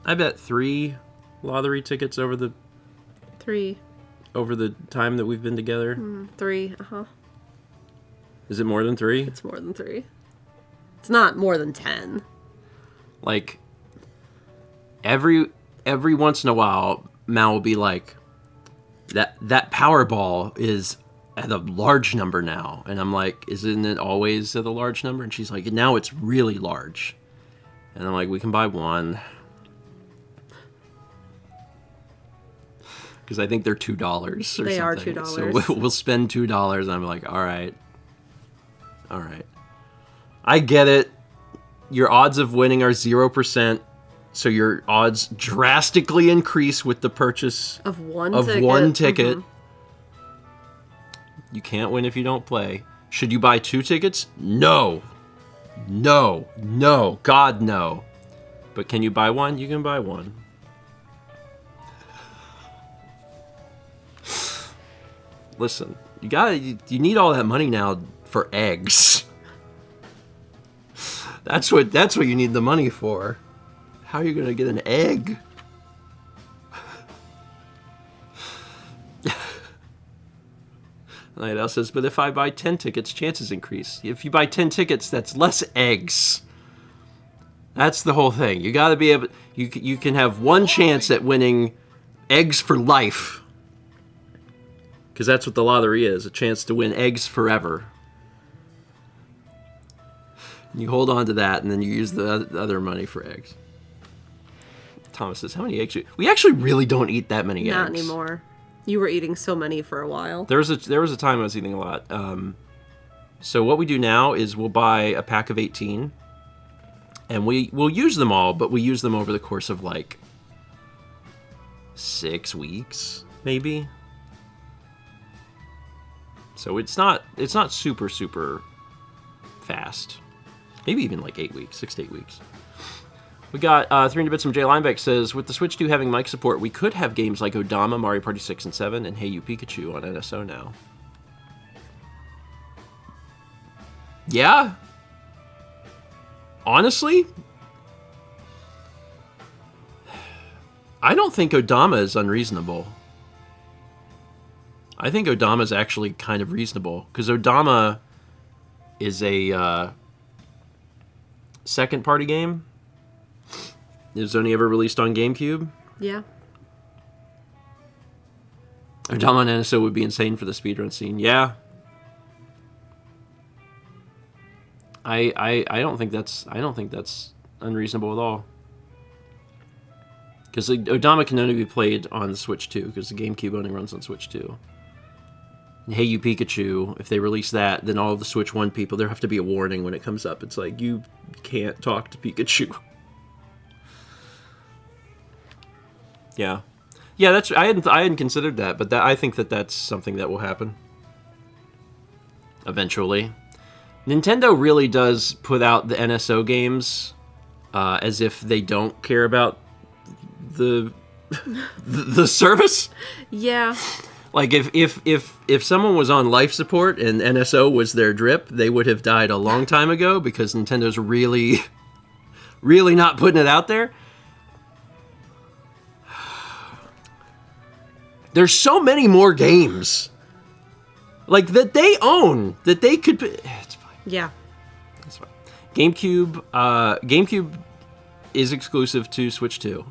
I bet, 3 lottery tickets over the 3. Over the time that we've been together. 3, Is it more than 3? It's more than 3. It's not more than 10. Like, every once in a while, Mal will be like, that Powerball is at a large number now. And I'm like, isn't it always at a large number? And she's like, now it's really large. And I'm like, we can buy 1. Because I think they're $2 or something. They are $2. So we'll spend $2, and I'm like, all right. I get it. Your odds of winning are 0%, so your odds drastically increase with the purchase of one ticket. You can't win if you don't play. Should you buy 2 tickets? No. God, no. But can you buy 1? You can buy 1. Listen, you need all that money now for eggs. That's what you need the money for. How are you gonna get an egg? Night Owl says, but if I buy 10 tickets, chances increase. If you buy 10 tickets, that's less eggs. That's the whole thing. You gotta be able. You can have 1 chance at winning eggs for life. Because that's what the lottery is, a chance to win eggs forever. And you hold on to that, and then you use the other money for eggs. Thomas says, how many eggs? We actually really don't eat that many eggs. Not anymore. You were eating so many for a while. There was a time I was eating a lot. So what we do now is we'll buy a pack of 18, and we'll use them all, but we use them over the course of like 6 weeks, maybe. So it's not super fast. Maybe even like 8 weeks, 6 to 8 weeks. We got 300 Bits from Jay Linebeck says, with the Switch 2 having mic support, we could have games like Odama, Mario Party 6 and 7, and Hey You Pikachu on NSO now. Yeah? Honestly? I don't think Odama is unreasonable. I think Odama is actually kind of reasonable, because Odama is a second-party game. It was only ever released on GameCube. Yeah. Odama on NSO would be insane for the speedrun scene. Yeah. I don't think that's unreasonable at all. Because Odama can only be played on the Switch 2, because the GameCube only runs on Switch 2. And Hey You Pikachu, if they release that, then all of the Switch 1 people, there have to be a warning when it comes up. It's like, you can't talk to Pikachu. Yeah. Yeah, that's I hadn't considered that, but I think that's something that will happen eventually. Nintendo really does put out the NSO games as if they don't care about the service. Yeah. Like if someone was on life support and NSO was their drip, they would have died a long time ago, because Nintendo's really not putting it out there. There's so many more games, like, that they own, that they could. It's fine. Yeah. It's fine. GameCube is exclusive to Switch 2.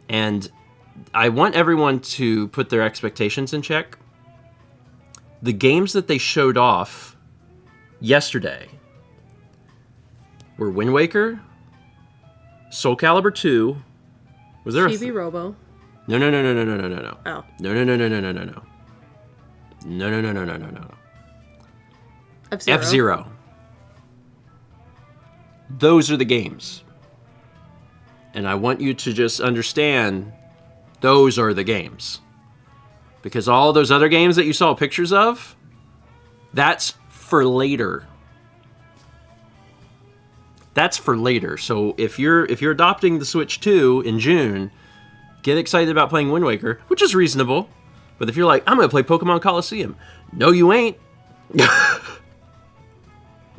And I want everyone to put their expectations in check. The games that they showed off yesterday were Wind Waker, Soul Calibur 2. Was there Chibi Robo. No. Oh. No. F-Zero. F-Zero. Those are the games. And I want you to just understand, those are the games. Because all those other games that you saw pictures of, that's for later. That's for later. So if you're adopting the Switch 2 in June, get excited about playing Wind Waker, which is reasonable. But if you're like, I'm going to play Pokemon Coliseum. No, you ain't.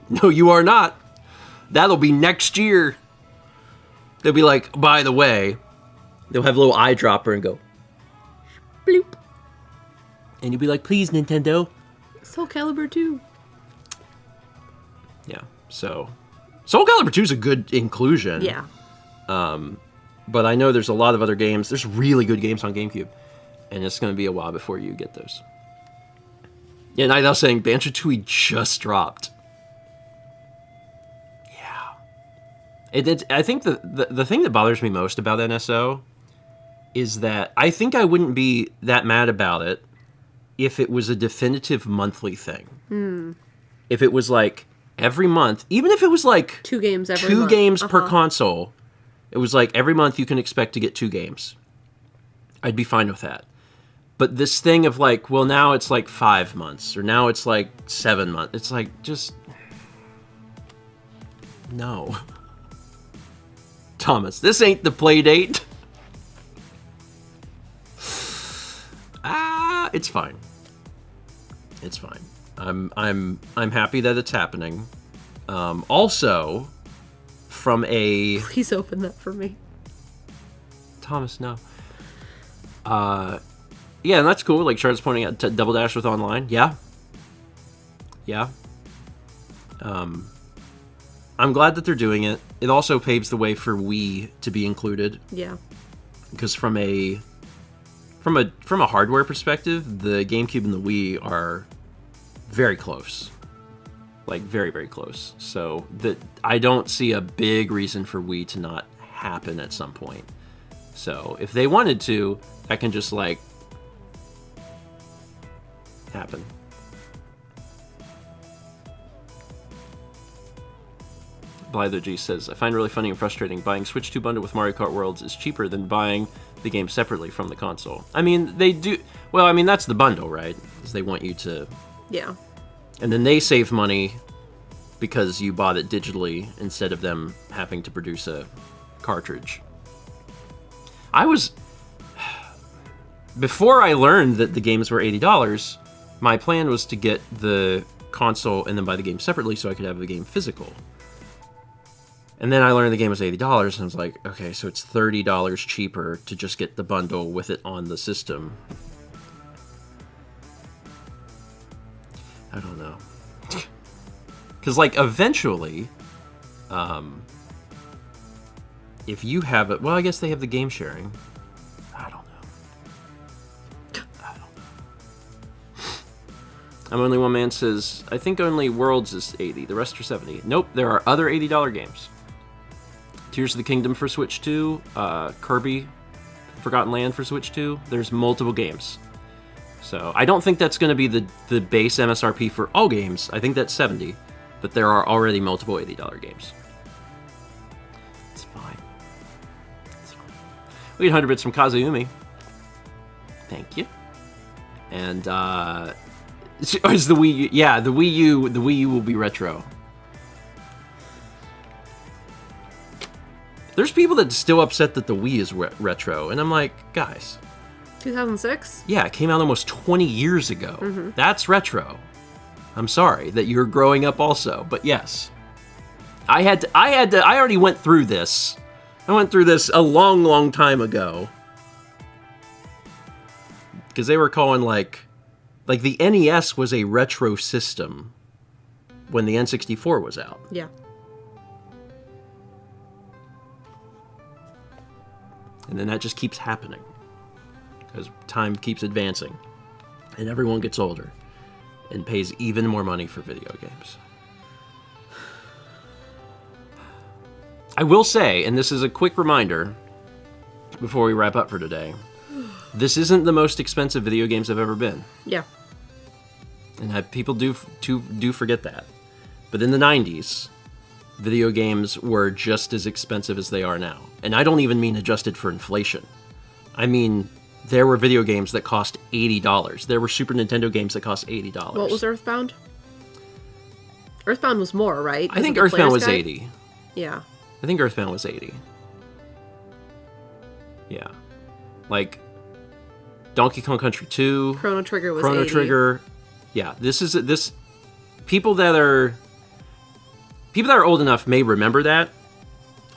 No, you are not. That'll be next year. They'll be like, by the way, they'll have a little eyedropper and go, bloop. And you'll be like, please, Nintendo. Soul Calibur 2. Yeah, so Soul Calibur 2 is a good inclusion. Yeah. But I know there's a lot of other games. There's really good games on GameCube. And it's going to be a while before you get those. Yeah, and I was saying Banjo-Tooie just dropped. Yeah. I think the thing that bothers me most about NSO is that I think I wouldn't be that mad about it if it was a definitive monthly thing. If it was like every month, even if it was like 2 games every month. 2 games per Uh-huh. console. It was like every month you can expect to get 2 games. I'd be fine with that. But this thing of like, well, now it's like 5 months, or now it's like 7 months. It's like, just... No. Thomas, this ain't the play date. It's fine. It's fine. I'm happy that it's happening. Also, from a... Please open that for me. Thomas, no. Yeah, and that's cool. Like Charlotte's pointing out, Double Dash with online. Yeah. Yeah. I'm glad that they're doing it. It also paves the way for Wii to be included. Yeah. Because from a hardware perspective, the GameCube and the Wii are very close. Like, very, very close. So I don't see a big reason for Wii to not happen at some point. So if they wanted to, that can just, like, happen. Blyther G says, I find it really funny and frustrating. Buying Switch 2 bundle with Mario Kart Worlds is cheaper than buying the game separately from the console. I mean, they do... Well, I mean, that's the bundle, right? Because they want you to... Yeah. And then they save money because you bought it digitally instead of them having to produce a cartridge. Before I learned that the games were $80, my plan was to get the console and then buy the game separately so I could have the game physical. And then I learned the game was $80, and I was like, okay, so it's $30 cheaper to just get the bundle with it on the system. I don't know. Because, like, eventually, if you have it... Well, I guess they have the game sharing. I don't know. I'm Only One Man says, I think only Worlds is 80. The rest are 70. Nope, there are other $80 games. Tears of the Kingdom for Switch 2. Kirby Forgotten Land for Switch 2. There's multiple games. So I don't think that's going to be the base MSRP for all games. I think that's 70. But there are already multiple $80 games. It's fine. It's fine. We get 100 bits from Kazuyumi. Thank you. And is the Wii U? Yeah, the Wii U will be retro. There's people that still upset that the Wii is retro, and I'm like, guys. 2006? Yeah, it came out almost 20 years ago. Mm-hmm. That's retro. I'm sorry that you're growing up also, but yes. I already went through this. I went through this a long, long time ago. Because they were calling, like the NES was a retro system when the N64 was out. Yeah. And then that just keeps happening. Because time keeps advancing. And everyone gets older. And pays even more money for video games. I will say, and this is a quick reminder before we wrap up for today, this isn't the most expensive video games I've ever been. Yeah. And people do forget that. But in the 90s, video games were just as expensive as they are now. And I don't even mean adjusted for inflation. I mean, there were video games that cost $80. There were Super Nintendo games that cost $80. What was Earthbound? Earthbound was more, right? I think Earthbound was 80. Yeah. I think Earthbound was 80. Yeah. Like, Donkey Kong Country 2. Chrono Trigger was Chrono 80. Trigger. Yeah, this people that are old enough may remember that,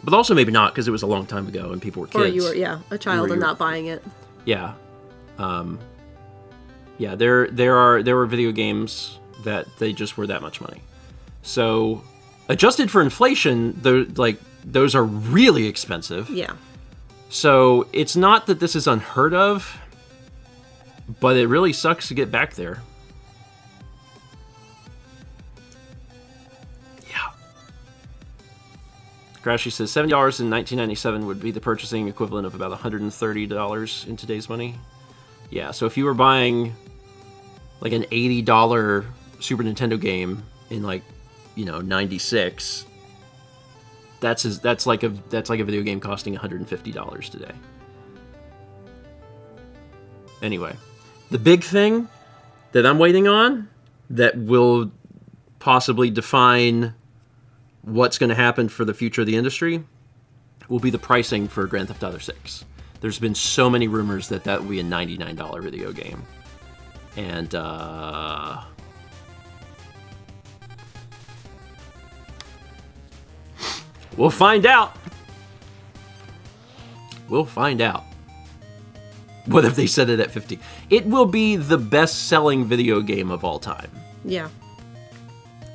but also maybe not because it was a long time ago and people were kids. Or you were, a child and not buying it. Yeah. Yeah, there were video games that they just were that much money. So, adjusted for inflation, those are really expensive. Yeah. So, it's not that this is unheard of, but it really sucks to get back there. Yeah. Crashy says $70 in 1997 would be the purchasing equivalent of about $130 in today's money. Yeah, so if you were buying like an $80 Super Nintendo game in 96, that's like a video game costing $150 today. Anyway, the big thing that I'm waiting on that will possibly define what's going to happen for the future of the industry will be the pricing for Grand Theft Auto 6. There's been so many rumors that will be a $99 video game. And, we'll find out. We'll find out. What if they set it at 50? It will be the best-selling video game of all time. Yeah.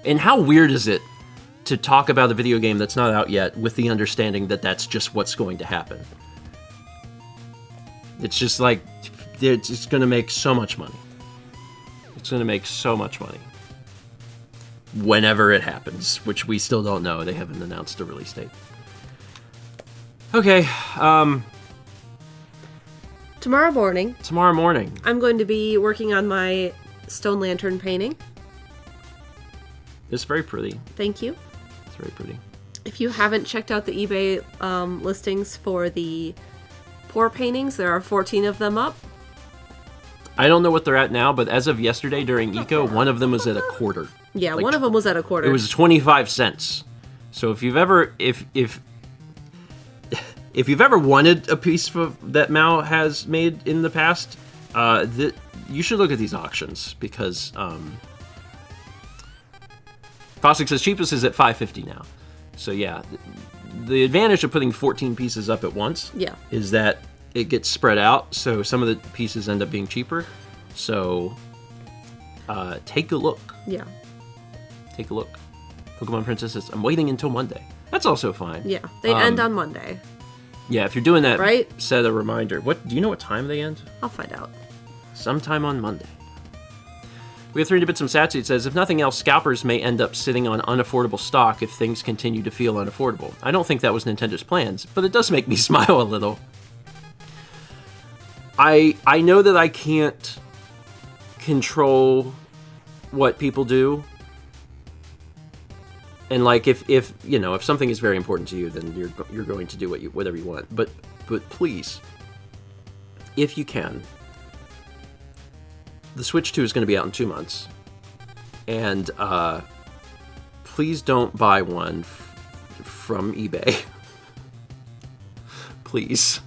And how weird is it to talk about a video game that's not out yet with the understanding that that's just what's going to happen? It's just like, it's going to make so much money. It's going to make so much money. Whenever it happens, which we still don't know. They haven't announced a release date. Okay, Tomorrow morning, I'm going to be working on my stone lantern painting. It's very pretty. Thank you. It's very pretty. If you haven't checked out the eBay listings for the pour paintings, there are 14 of them up. I don't know what they're at now, but as of yesterday during Eco, one of them was at $25. Yeah, Like, one of them was at a quarter. It was 25 cents. So if you've ever if you've ever wanted a piece that Mao has made in the past, you should look at these auctions because Fosdick says cheapest is at $5.50 now. So yeah, the advantage of putting 14 pieces up at once is that it gets spread out, so some of the pieces end up being cheaper. So take a look. Yeah. Take a look. Pokemon Princess says, I'm waiting until Monday. That's also fine. Yeah, they end on Monday. Yeah, if you're doing that, right? Set a reminder. Do you know what time they end? I'll find out. Sometime on Monday. We have 3 bits from Satsy. It says, if nothing else, scalpers may end up sitting on unaffordable stock if things continue to feel unaffordable. I don't think that was Nintendo's plans, but it does make me smile a little. I know that I can't control what people do. And like if something is very important to you, then you're going to do whatever you want. But please, if you can, the Switch 2 is going to be out in 2 months, and please don't buy one from eBay. Please,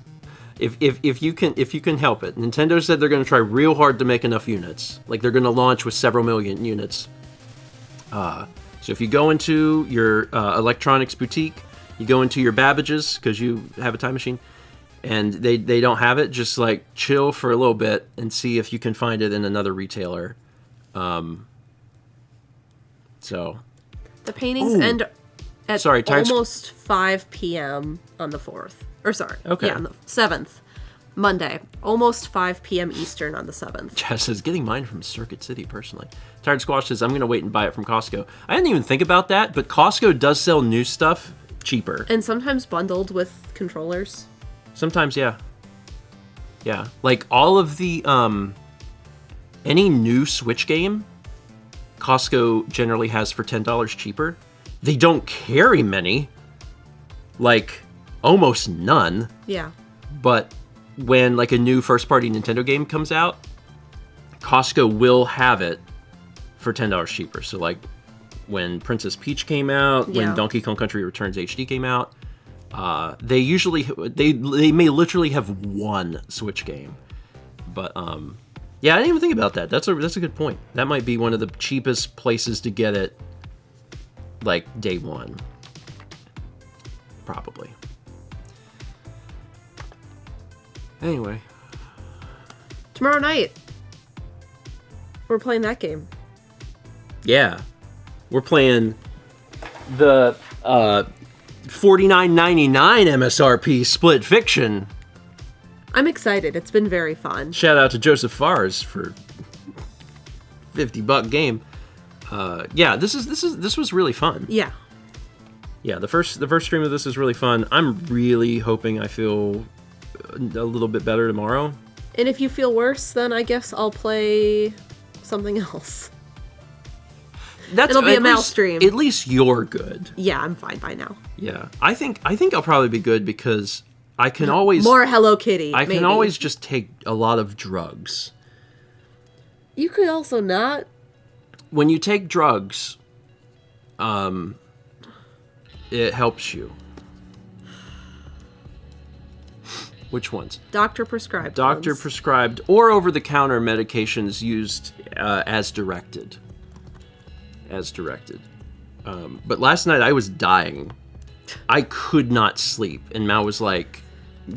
if you can help it. Nintendo said they're going to try real hard to make enough units. Like they're going to launch with several million units. So if you go into your electronics boutique, you go into your Babbage's because you have a time machine, and they don't have it, just like chill for a little bit and see if you can find it in another retailer. So the paintings end at Tired almost 5 p.m. on the 4th. Or sorry, okay. On the 7th, Monday, almost 5 p.m. Eastern on the 7th. Jess says, getting mine from Circuit City personally. Tired Squash says, I'm going to wait and buy it from Costco. I didn't even think about that, but Costco does sell new stuff cheaper. And sometimes bundled with controllers. Sometimes, yeah. Yeah. Like all of the, any new Switch game, Costco generally has for $10 cheaper. They don't carry many. Like, almost none. Yeah. But when like a new first-party Nintendo game comes out, Costco will have it for $10 cheaper. So like when Princess Peach came out, when Donkey Kong Country Returns HD came out, they may literally have one Switch game. But yeah, I didn't even think about that. That's a good point. That might be one of the cheapest places to get it, like day one. Probably. Anyway. Tomorrow night, we're playing that game. Yeah. We're playing the $49.99 MSRP Split Fiction. I'm excited. It's been very fun. Shout out to Joseph Fars for $50 game. Yeah, this was really fun. Yeah. Yeah, the first stream of this is really fun. I'm really hoping I feel a little bit better tomorrow. And if you feel worse, then I guess I'll play something else. It'll be a Mal stream. At least you're good. Yeah, I'm fine by now. Yeah, I think I'll probably be good because I can always more Hello Kitty. I can always just take a lot of drugs. You could also not. When you take drugs, it helps you. Which ones? Doctor prescribed. Doctor prescribed or over-the-counter medications used as directed. As directed. But last night I was dying. I could not sleep, and Mao was like,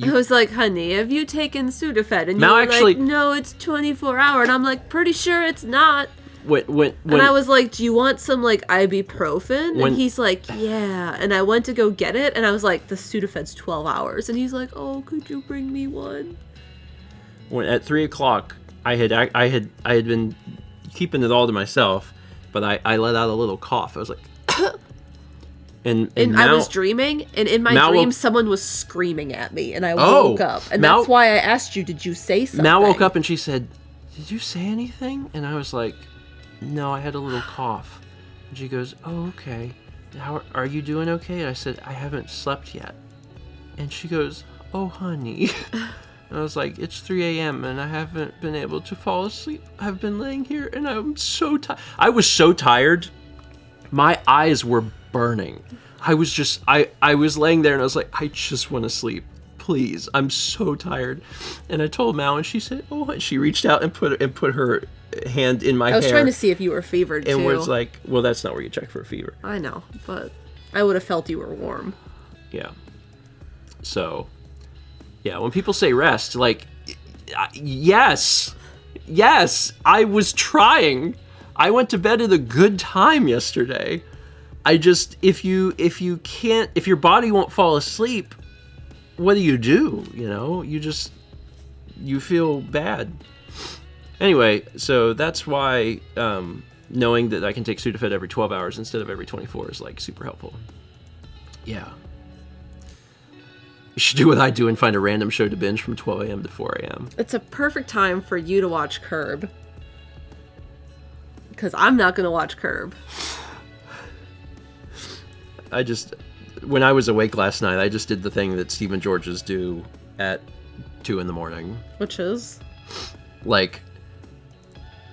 I was like, honey, have you taken Sudafed? And you Mao were actually, like, no, it's 24-hour. And I'm like, pretty sure it's not. When and I was like, do you want some, like, ibuprofen? And he's like, yeah. And I went to go get it, and I was like, the Sudafed's 12 hours. And he's like, oh, could you bring me one? When at 3 o'clock, I had been keeping it all to myself, but I let out a little cough. I was like, and I was dreaming, and in my dream, someone was screaming at me, and I woke up. And that's why I asked you, did you say something? Mal woke up, and she said, did you say anything? And I was like, no, I had a little cough. And she goes, oh, okay. How are you doing okay? And I said, I haven't slept yet. And she goes, oh, honey. And And I was like, it's 3 a.m. and I haven't been able to fall asleep. I've been laying here and I'm so tired. I was so tired. My eyes were burning. I was laying there and I was like, I just want to sleep. Please, I'm so tired. And I told Mal, and she said, oh, and she reached out and put her hand in my hair. I was trying to see if you were fevered, too. And was like, well, that's not where you check for a fever. I know, but I would have felt you were warm. Yeah. So, yeah, when people say rest, like, yes, I was trying. I went to bed at a good time yesterday. I just, if your body won't fall asleep, what do? You know, you feel bad. Anyway, so that's why knowing that I can take Sudafed every 12 hours instead of every 24 is like super helpful. Yeah. You should do what I do and find a random show to binge from 12 a.m. to 4 a.m. It's a perfect time for you to watch Curb. Because I'm not going to watch Curb. When I was awake last night, I just did the thing that Stephen Georges do at 2 in the morning. Which is? Like,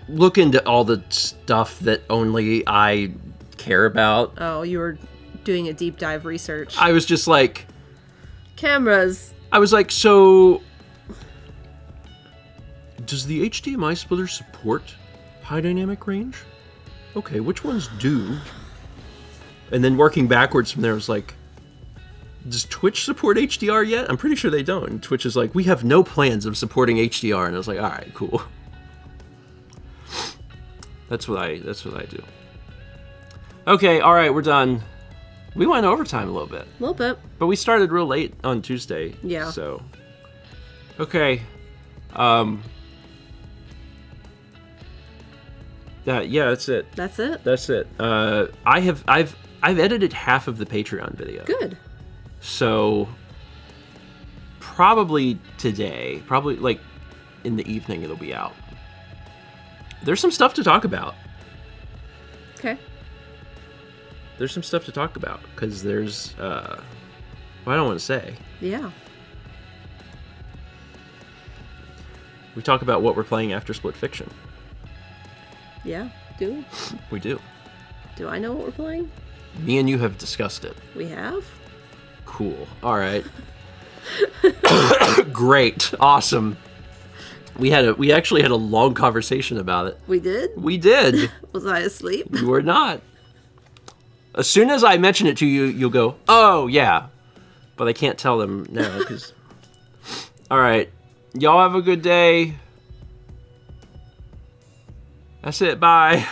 look into all the stuff that only I care about. Oh, you were doing a deep dive research. I was just like... Cameras. I was like, so... Does the HDMI splitter support high dynamic range? Okay, which ones do? And then working backwards from there, I was like, does Twitch support HDR yet? I'm pretty sure they don't. And Twitch is like, we have no plans of supporting HDR. And I was like, all right, cool. That's what I do. Okay, all right, we're done. We went overtime a little bit. A little bit. But we started real late on Tuesday. Yeah. So, okay. That's it. That's it? That's it. I've edited half of the Patreon video. Good. So probably today, probably like in the evening, it'll be out. There's some stuff to talk about. Okay. There's some stuff to talk about because there's well, I don't want to say. Yeah. We talk about what we're playing after Split Fiction. Yeah. Do we? We do. Do I know what we're playing? Me and you have discussed it. We have? Cool. All right. Great. Awesome. We actually had a long conversation about it. We did? We did. Was I asleep? You were not. As soon as I mention it to you, you'll go, oh, yeah. But I can't tell them now because... All right. Y'all have a good day. That's it. Bye.